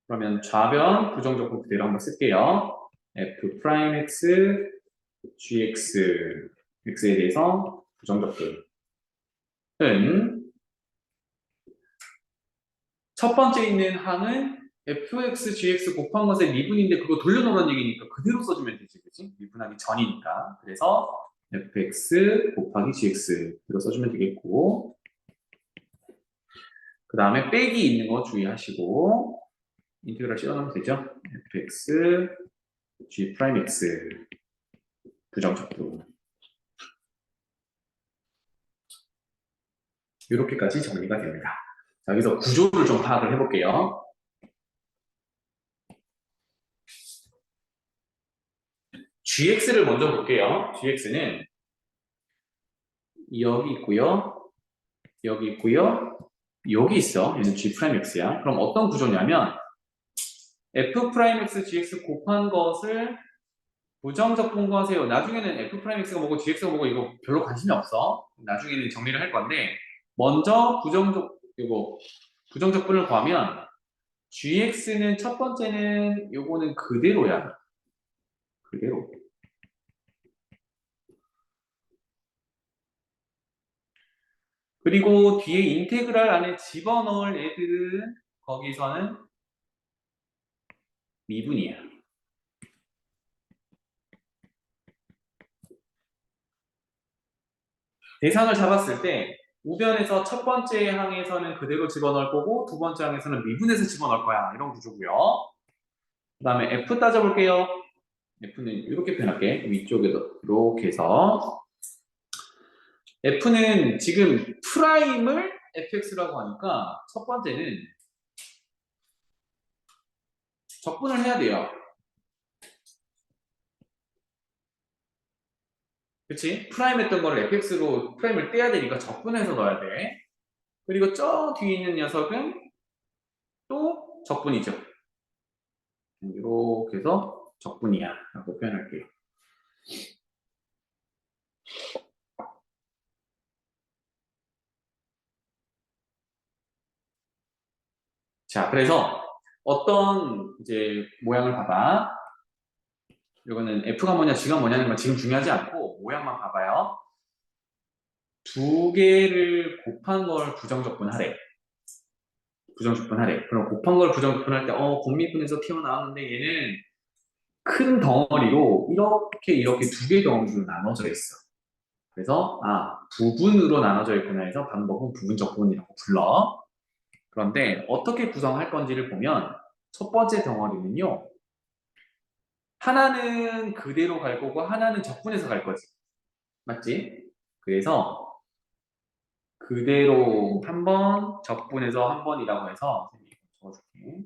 Speaker 1: 그러면 좌변 부정적분 그대로 한번 쓸게요. f'x, gx, x에 대해서 부정적분은 첫 번째 있는 항은 fx, gx 곱한 것의 미분인데 그거 돌려놓으라는 얘기니까 그대로 써주면 되지, 그치? 미분하기 전이니까. 그래서 fx 곱하기 gx 그대로 써주면 되겠고 그 다음에 빼기 있는 거 주의하시고 인테그랄 씌워놓으면 되죠? fx, g'x 부정적분 이렇게까지 정리가 됩니다. 자, 여기서 구조를 좀 파악을 해볼게요. gx를 먼저 볼게요. gx는 여기 있고요. 여기 있고요. 여기 있어. 얘는 g'x야. 그럼 어떤 구조냐면 f'x, gx 곱한 것을 부정적분구하세요. 나중에는 f'x가 뭐고 gx가 뭐고 이거 별로 관심이 없어. 나중에는 정리를 할 건데 먼저 부정적분을 구하면 gx는 첫 번째는 요거는 그대로야. 그대로. 그리고 뒤에 인테그랄 안에 집어넣을 애들은 거기서는 미분이야. 대상을 잡았을 때 우변에서 첫 번째 항에서는 그대로 집어넣을 거고 두 번째 항에서는 미분해서 집어넣을 거야. 이런 구조고요. 그 다음에 F 따져볼게요. F는 이렇게 표현할게. 위쪽에도 이렇게 해서 F는 지금 프라임을 fx라고 하니까 첫 번째는 적분을 해야 돼요. 그치? 프라임 했던 거를 fx로 프라임을 떼야 되니까 적분해서 넣어야 돼. 그리고 저 뒤에 있는 녀석은 또 적분이죠. 이렇게 해서 적분이야 라고 표현할게요. 자, 그래서 어떤 이제 모양을 봐봐. 이거는 F가 뭐냐, G가 뭐냐는 건 지금 중요하지 않고 모양만 봐봐요. 두 개를 곱한 걸 부정적분하래. 부정적분하래. 그럼 곱한 걸 부정적분할 때, 곱미분에서 튀어나왔는데 얘는 큰 덩어리로 이렇게 두 개의 덩어리로 나눠져 있어. 그래서 부분으로 나눠져 있구나 해서 방법은 부분적분이라고 불러. 그런데 어떻게 구성할 건지를 보면 첫 번째 덩어리는요. 하나는 그대로 갈 거고 하나는 적분해서 갈 거지. 맞지? 그래서 그대로 한 번, 적분해서 한 번이라고 해서 적어줄게.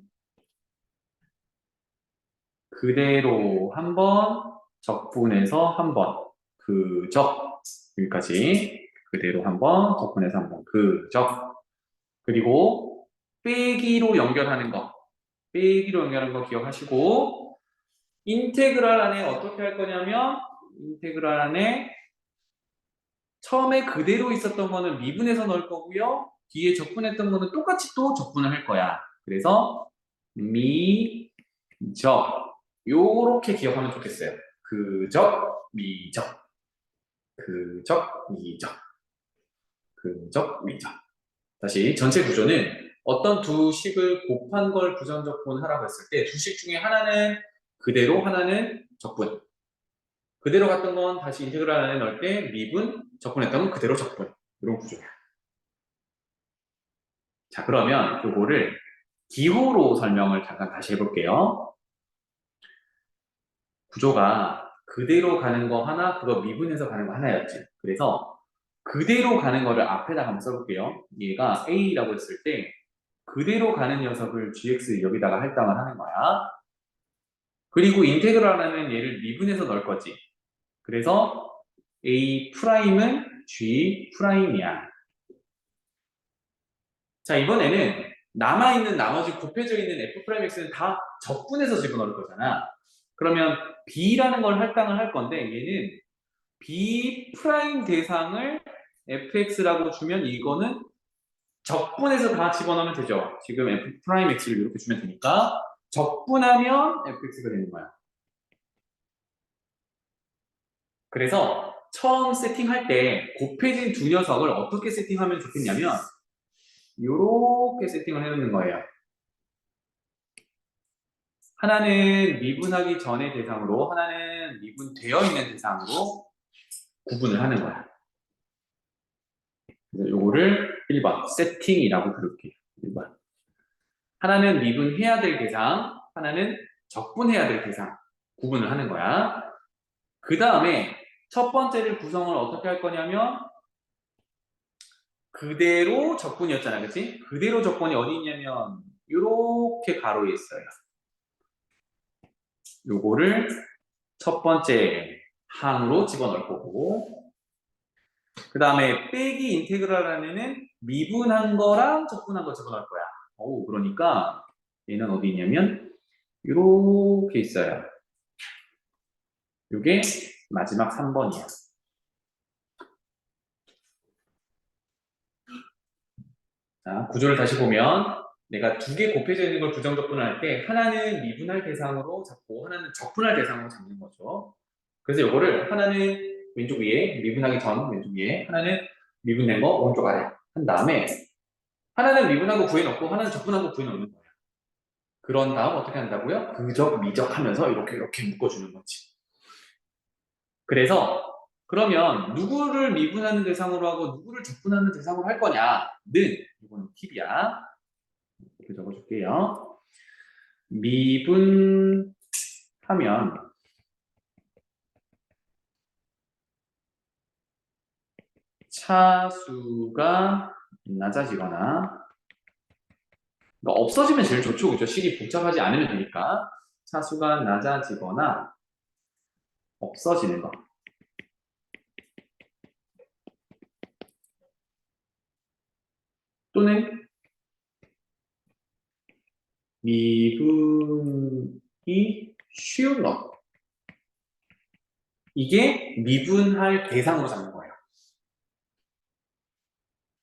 Speaker 1: 그대로 한 번, 적분해서 한 번, 그적 여기까지 그대로 한 번, 적분해서 한 번, 그적 그리고 빼기로 연결하는 거 빼기로 연결하는 거 기억하시고 인테그랄 안에 어떻게 할 거냐면 인테그랄 안에 처음에 그대로 있었던 거는 미분해서 넣을 거고요. 뒤에 적분했던 거는 똑같이 또 적분을 할 거야. 그래서 미, 적 요렇게 기억하면 좋겠어요. 그적, 미적 그적, 미적 그적, 미적 다시 전체 구조는 어떤 두 식을 곱한 걸 부정적분하라고 했을 때 두 식 중에 하나는 그대로 하나는 적분 그대로 갔던 건 다시 인테그랄 안에 넣을 때 미분, 적분했던 건 그대로 적분 이런 구조야. 자, 그러면 이거를 기호로 설명을 잠깐 다시 해볼게요. 구조가 그대로 가는 거 하나, 그거 미분해서 가는 거 하나였지. 그래서 그대로 가는 거를 앞에다 한번 써볼게요. 얘가 A라고 했을 때 그대로 가는 녀석을 gx 여기다가 할당을 하는 거야. 그리고 인테그랄 하면 얘를 미분해서 넣을 거지. 그래서 A 프라임은 G 프라임이야. 자, 이번에는 남아있는 나머지 곱해져 있는 F'X는 다 적분해서 집어넣을 거잖아. 그러면 B라는 걸 할당을 할 건데 얘는 B 프라임 대상을 fx라고 주면 이거는 적분해서 다 집어넣으면 되죠. 지금 f 프라임 x를 이렇게 주면 되니까 적분하면 fx가 되는 거야. 그래서 처음 세팅할 때 곱해진 두 녀석을 어떻게 세팅하면 좋겠냐면 이렇게 세팅을 해놓는 거예요. 하나는 미분하기 전의 대상으로 하나는 미분되어 있는 대상으로 구분을 하는 거야. 요거를 1번 세팅이라고 부를게요. 1번. 하나는 미분해야 될 대상, 하나는 적분해야 될 대상 구분을 하는 거야. 그 다음에 첫 번째를 구성을 어떻게 할 거냐면 그대로 적분이었잖아, 그치? 그대로 적분이 어디 있냐면 이렇게 가로에 있어요. 요거를 첫 번째 항으로 집어넣을 거고 그 다음에 빼기 인테그랄 안에는 미분한 거랑 적분한 거 집어넣을 거야. 그러니까 얘는 어디 있냐면 이렇게 있어요. 이게 마지막 3번이야. 자, 구조를 다시 보면 내가 두 개 곱해져 있는 걸 부정적분할 때 하나는 미분할 대상으로 잡고 하나는 적분할 대상으로 잡는 거죠. 그래서 이거를 하나는 왼쪽 위에 미분하기 전 왼쪽 위에 하나는 미분된 거 오른쪽 아래 한 다음에 하나는 미분한 거 구해놓고 하나는 적분한 거 구해놓는 거예요. 그런 다음 어떻게 한다고요? 그적, 미적 하면서 이렇게 묶어주는 거지. 그래서 그러면 누구를 미분하는 대상으로 하고 누구를 적분하는 대상으로 할 거냐는 이건 팁이야. 이렇게 적어줄게요. 미분하면 차수가 낮아지거나 그러니까 없어지면 제일 좋죠. 그죠? 식이 복잡하지 않으면 되니까 차수가 낮아지거나 없어지는 거. 또는 미분이 쉬운 거. 이게 미분할 대상으로 잡는 거예요.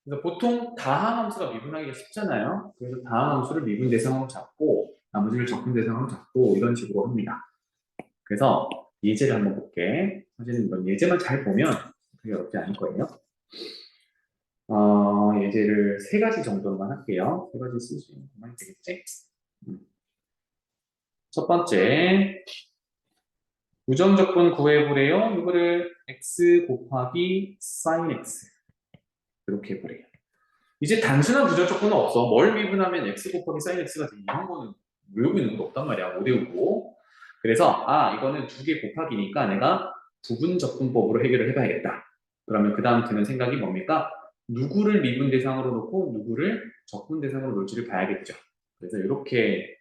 Speaker 1: 그래서 보통 다항함수가 미분하기가 쉽잖아요. 그래서 다항함수를 미분 대상으로 잡고 나머지를 적분 대상으로 잡고 이런 식으로 합니다. 그래서 예제를 한번 볼게. 사실은 이건 예제만 잘 보면 그게 어렵지 않을 거예요. 예제를 세 가지 정도로만 할게요. 세 가지 쓸 수 있는 것만 되겠지? 첫 번째, 부정적분 구해보래요. 이거를 x 곱하기 sin x 이렇게 해보래요. 이제 단순한 부정적분은 없어. 뭘 미분하면 x 곱하기 sin x가 되니 이런 거는 외우고 있는 것도 없단 말이야. 못 외우고. 그래서 이거는 두 개 곱하기니까 내가 부분적분법으로 해결을 해봐야겠다. 그러면 그 다음 드는 생각이 뭡니까? 누구를 미분 대상으로 놓고 누구를 적분 대상으로 놓을지를 봐야겠죠. 그래서 이렇게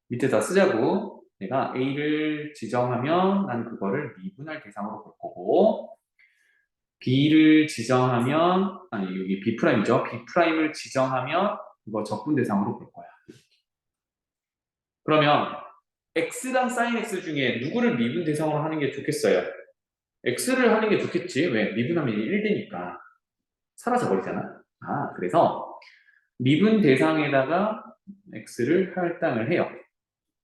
Speaker 1: 밑에다 쓰자고. 내가 A를 지정하면 난 그거를 미분할 대상으로 볼 거고 B를 지정하면 여기 B'이죠. B'을 지정하면 이거 적분 대상으로 볼 거야. 그러면 X랑 sin X 중에 누구를 미분 대상으로 하는 게 좋겠어요? X를 하는 게 좋겠지. 왜? 미분하면 1되니까 사라져 버리잖아. 그래서 미분 대상에다가 X를 할당을 해요.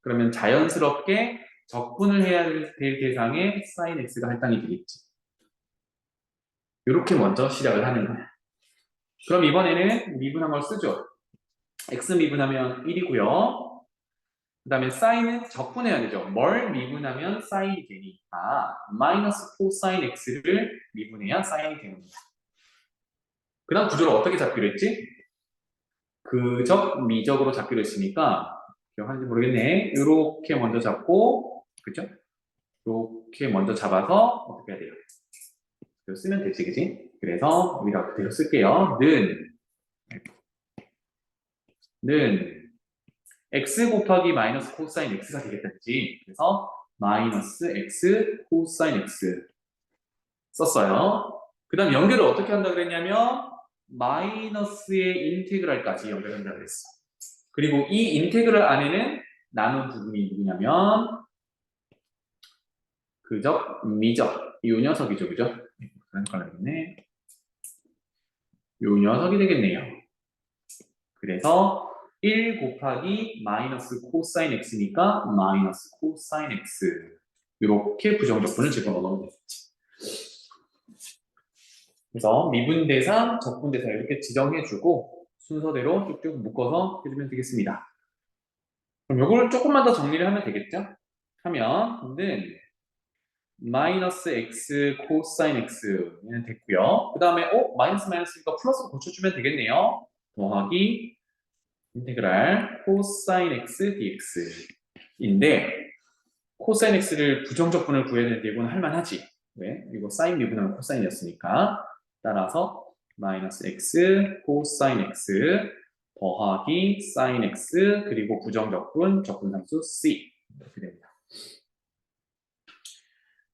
Speaker 1: 그러면 자연스럽게 적분을 해야 될 대상에 sin X가 할당이 되겠지. 이렇게 먼저 시작을 하는 거야. 그럼 이번에는 미분한 걸 쓰죠. X 미분하면 1이고요. 그 다음에 사인은 적분해야 되죠. 뭘 미분하면 사인이 되니까 마이너스 코사인 x를 미분해야 사인이 됩니다. 그 다음 구조를 어떻게 잡기로 했지? 그적, 미적으로 잡기로 했으니까 기억하는지 모르겠네. 이렇게 먼저 잡고 그죠? 이렇게 먼저 잡아서 어떻게 해야 돼요? 이거 쓰면 되지, 그지? 그래서 여기다 그대로 쓸게요. 는 x 곱하기 마이너스 코사인 x가 되겠다지. 그래서 마이너스 x 코사인 x 썼어요. 그 다음 연결을 어떻게 한다 그랬냐면 마이너스의 인테그랄까지 연결한다 그랬어. 그리고 이 인테그랄 안에는 남은 부분이 누구냐면 그적, 미적 이 녀석이죠, 그죠? 헷갈리겠네. 요 녀석이 되겠네요. 그래서 1 곱하기 마이너스 코사인 x니까 마이너스 코사인 x 이렇게 부정적분을 집어넣으면 되겠지. 그래서 미분대상, 적분대상 이렇게 지정해주고 순서대로 쭉쭉 묶어서 해주면 되겠습니다. 그럼 이걸 조금만 더 정리를 하면 되겠죠? 하면은 마이너스 x 코사인 x는 됐고요. 그 다음에 마이너스 마이너스니까 플러스로 고쳐주면 되겠네요. 더하기 인테그랄 코사인 x dx인데 코사인 x를 부정적분을 구해야 되는데 이건 할만하지. 왜? 이거 사인 미분하면 코사인이었으니까 따라서 마이너스 x 코사인 x 더하기 사인 x 그리고 부정적분 적분상수 c 이렇게 됩니다.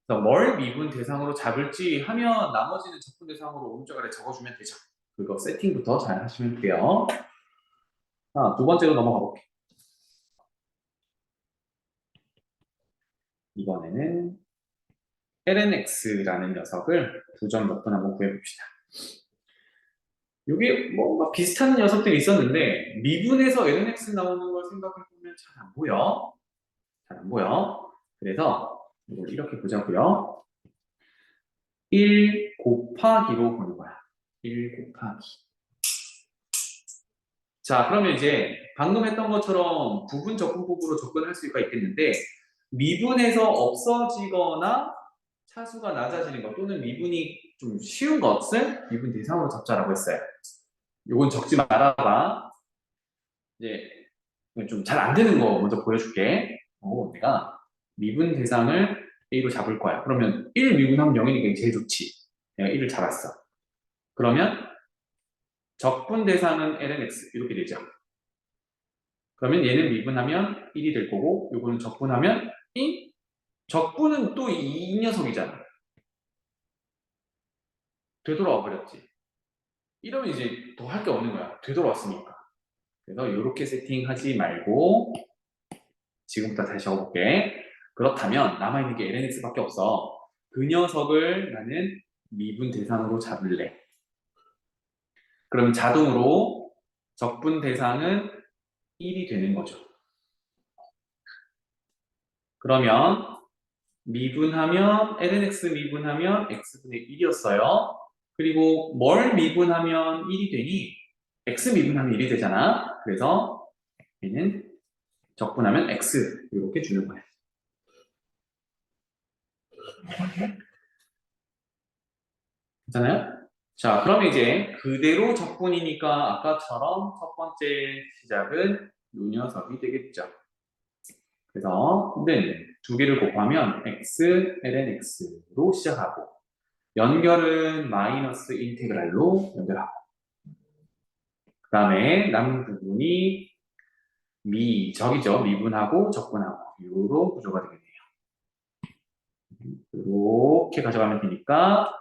Speaker 1: 그래서 뭘 미분 대상으로 잡을지 하면 나머지는 적분 대상으로 오른쪽 아래 적어주면 되죠. 그거 세팅부터 잘 하시면 돼요. 두 번째로 넘어가 볼게요. 이번에는 lnx라는 녀석을 부정적분 한번 구해봅시다. 이게 뭔가 비슷한 녀석들이 있었는데 미분에서 lnx 나오는 걸 생각해보면 잘 안 보여. 잘 안 보여. 그래서 이걸 이렇게 보자고요. 1 곱하기로 보는 거야. 1 곱하기. 자, 그러면 이제 방금 했던 것처럼 부분 적분법으로 접근할 수가 있겠는데 미분에서 없어지거나 차수가 낮아지는 것 또는 미분이 좀 쉬운 것을 미분 대상으로 잡자라고 했어요. 이건 적지 말아봐. 이제 좀 잘 안 되는 거 먼저 보여줄게. 내가 미분 대상을 A로 잡을 거야. 그러면 1 미분하면 0이니까 제일 좋지. 내가 1을 잡았어. 그러면 적분 대상은 ln x 이렇게 되죠. 그러면 얘는 미분하면 1이 될 거고 요거는 적분하면 2? 적분은 또 이 녀석이잖아. 되돌아와 버렸지. 이러면 이제 더 할 게 없는 거야. 되돌아왔으니까. 그래서 이렇게 세팅하지 말고 지금부터 다시 적어볼게. 그렇다면 남아있는 게 lnx밖에 없어. 그 녀석을 나는 미분 대상으로 잡을래. 그럼 자동으로 적분 대상은 1이 되는 거죠. 그러면 미분하면 lnx 미분하면 x분의 1이었어요. 그리고 뭘 미분하면 1이 되니? x 미분하면 1이 되잖아. 그래서 얘는 적분하면 x 이렇게 주는 거예요. 괜찮아요? 자, 그럼 이제 그대로 적분이니까 아까처럼 첫 번째 시작은 요 녀석이 되겠죠. 그래서 는 두 개를 곱하면 x, ln x로 시작하고 연결은 마이너스 인테그랄로 연결하고 그 다음에 남은 부분이 적이죠. 미분하고 적분하고 이런 구조가 되겠네요. 이렇게 가져가면 되니까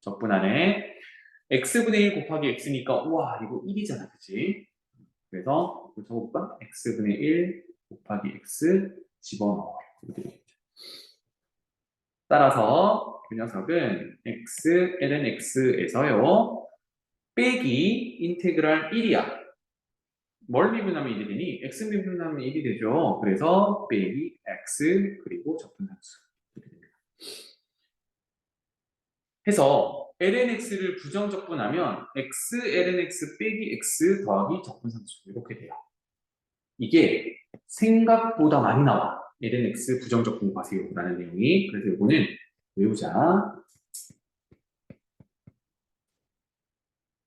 Speaker 1: 적분하네. x분의 1 곱하기 x니까 우와 이거 1이잖아. 그치? 그래서 이거 적어볼까? x분의 1 곱하기 x 집어넣어. 이렇게 되겠죠. 따라서 그 녀석은 x, ln x에서요. 빼기 인테그랄 1이야. 뭘 미분하면 1이 되니? x 미분하면 1이 되죠. 그래서 빼기 x 그리고 적분함수 이렇게 됩니다. 해서 lnx를 부정적분하면 x lnx 빼기 x 더하기 적분함수 이렇게 돼요. 이게 생각보다 많이 나와. lnx 부정적분 과세요 라는 내용이. 그래서 이거는 외우자.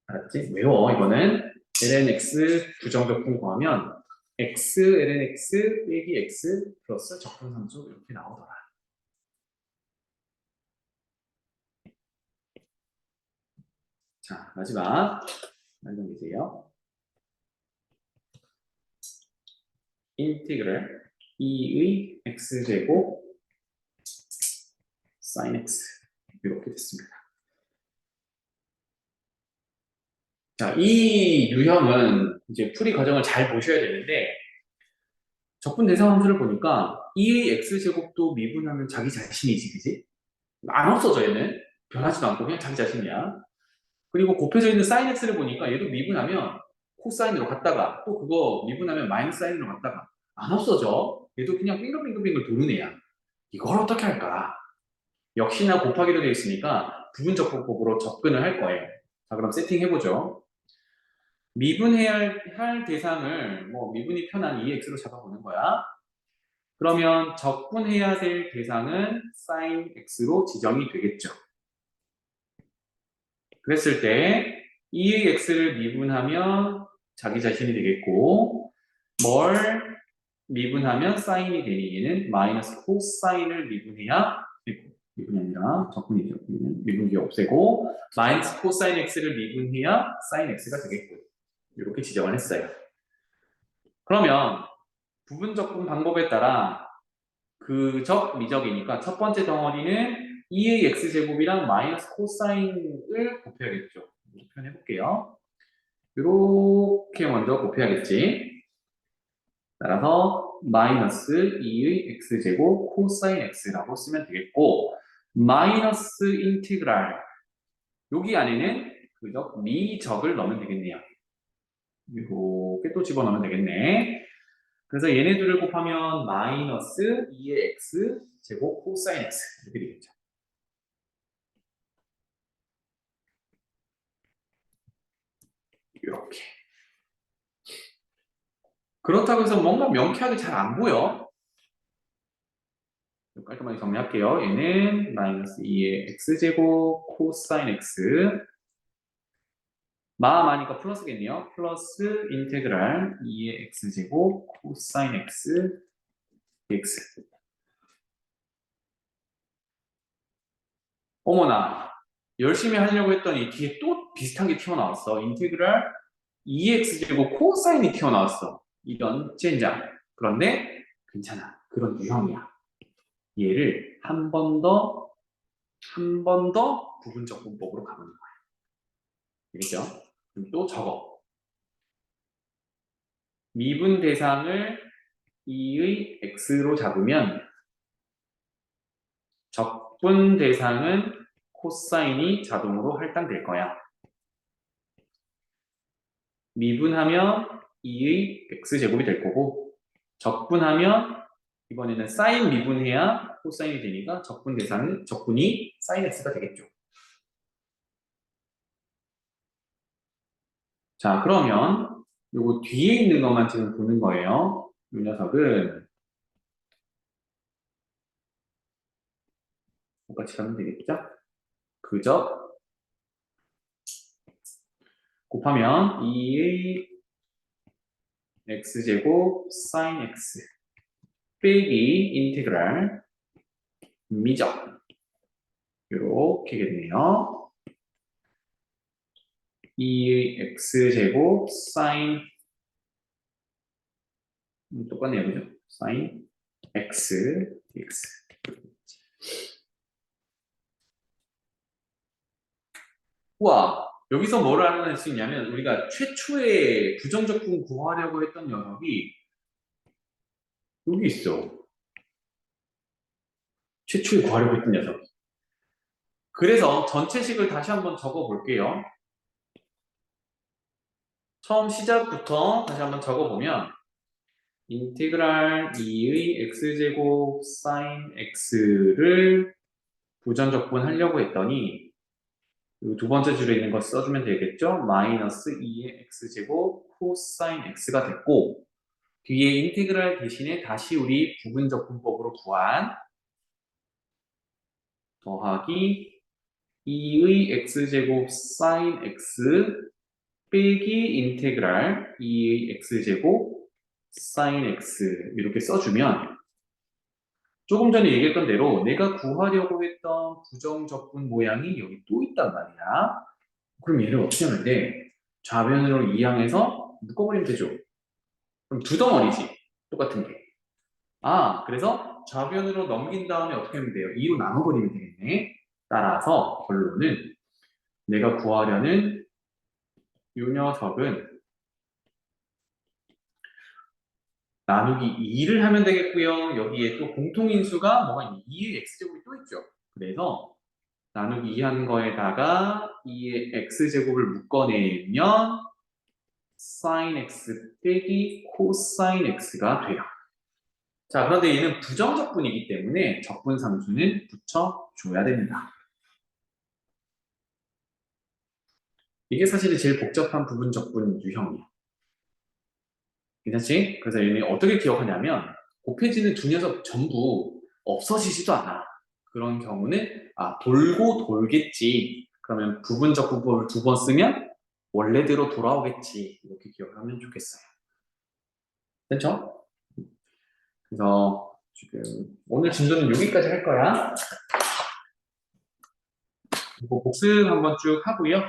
Speaker 1: 알았지? 외워. 이거는 lnx 부정적분 구하면 x lnx 빼기 x 플러스 적분함수 이렇게 나오더라. 자, 마지막 완성되세요. 인티그럴 2의 x제곱 sin x 이렇게 됐습니다. 자, 이 유형은 이제 풀이 과정을 잘 보셔야 되는데 적분 대상 함수를 보니까 2의 x제곱도 미분하면 자기 자신이지, 그지? 안 없어져 얘는. 변하지도 않고 그냥 자기 자신이야. 그리고 곱해져 있는 sin x를 보니까 얘도 미분하면 코사인으로 갔다가 또 그거 미분하면 마이너스 사인으로 갔다가 안 없어져. 얘도 그냥 빙글빙글빙글 도는 애야. 이걸 어떻게 할까? 역시나 곱하기로 되어 있으니까 부분적분법으로 접근을 할 거예요. 자, 그럼 세팅해보죠. 미분해야 할 대상을 뭐 미분이 편한 2x로 잡아보는 거야. 그러면 적분해야 될 대상은 sin x로 지정이 되겠죠. 그랬을 때 2의 x를 미분하면 자기 자신이 되겠고 뭘 미분하면 사인이 되니 얘는 마이너스 코사인을 미분해야 미분이 아니라 적분이죠. 미분기 없애고 마이너스 코사인 x를 미분해야 사인 x가 되겠고 이렇게 지정을 했어요. 그러면 부분적분 방법에 따라 그 미적이니까 첫 번째 덩어리는 2의 x제곱이랑 마이너스 코사인을 곱해야겠죠. 이렇게 표현해볼게요. 이렇게 먼저 곱해야겠지. 따라서 마이너스 2의 x제곱 코사인 x라고 쓰면 되겠고 마이너스 인티그랄 여기 안에는 그저 미적을 넣으면 되겠네요. 이렇게 또 집어넣으면 되겠네. 그래서 얘네 둘을 곱하면 마이너스 2의 x 제곱 코사인 x 이렇게 되겠죠. 이렇게. 그렇다고 해서 뭔가 명쾌하게 잘 안 보여. 깔끔하게 정리할게요. 얘는 마이너스 2의 x제곱 코사인 x 마니까 플러스겠네요. 플러스 인테그랄 2의 x제곱 코사인 x dx. 어머나 열심히 하려고 했더니 뒤에 또 비슷한 게 튀어나왔어. 인테그랄 2x제곱 코사인이 튀어나왔어. 이런 젠장. 그런데 괜찮아. 그런 유형이야. 얘를 한 번 더 부분적 분법으로 가보는 거야. 되겠죠? 그럼 또 적어. 미분 대상을 2의 x로 잡으면 적분 대상은 코사인이 자동으로 할당될 거야. 미분하면 2의 x제곱이 될 거고 적분하면 이번에는 사인 미분해야 코사인이 되니까 적분 대상은 적분이 사인 x가 되겠죠. 자, 그러면 요거 뒤에 있는 것만 지금 보는 거예요. 이 녀석은 똑같이 가면 되겠죠? 그저 곱하면 2의 x제곱 sin x 빼기 인테그랄 미적 이렇게 되네요. 2의 x제곱 sin 똑같네요, 그죠? sin x dx. 우와, 여기서 뭘 알아낼 수 있냐면 우리가 최초의 부정적분 구하려고 했던 녀석이 여기 있어. 최초에 구하려고 했던 녀석. 그래서 전체식을 다시 한번 적어 볼게요. 처음 시작부터 다시 한번 적어 보면 인티그랄 2의 x제곱 sin x를 부정적분 하려고 했더니 두 번째 줄에 있는 거 써주면 되겠죠? 마이너스 2의 x제곱 코사인 x가 됐고 뒤에 인테그랄 대신에 다시 우리 부분적분법으로 구한 더하기 2의 x제곱 sin x 빼기 인테그랄 2의 x제곱 sin x 이렇게 써주면 조금 전에 얘기했던 대로 내가 구하려고 했던 부정적분 모양이 여기 또 있단 말이야. 그럼 얘를 어떻게 하면 돼? 좌변으로 이항해서 묶어버리면 되죠. 그럼 두 덩어리지. 똑같은 게. 아, 그래서 좌변으로 넘긴 다음에 어떻게 하면 돼요? 2로 나눠버리면 되겠네. 따라서 결론은 내가 구하려는 이 녀석은 나누기 2를 하면 되겠고요. 여기에 또 공통인수가 뭐가 있니? 2의 x제곱이 또 있죠. 그래서 나누기 2 한 거에다가 2의 x제곱을 묶어내면 sin x 빼기 코사인 x가 돼요. 자, 그런데 얘는 부정적분이기 때문에 적분상수는 붙여줘야 됩니다. 이게 사실은 제일 복잡한 부분적분 유형이에요. 괜찮지? 그래서 얘는 어떻게 기억하냐면 곱해지는 두 녀석 전부 없어지지도 않아. 그런 경우는 돌고 돌겠지. 그러면 부분적분법을 두 번 쓰면 원래대로 돌아오겠지. 이렇게 기억하면 좋겠어요. 됐죠? 그래서 지금 오늘 진도는 여기까지 할 거야. 복습 한번 쭉 하고요.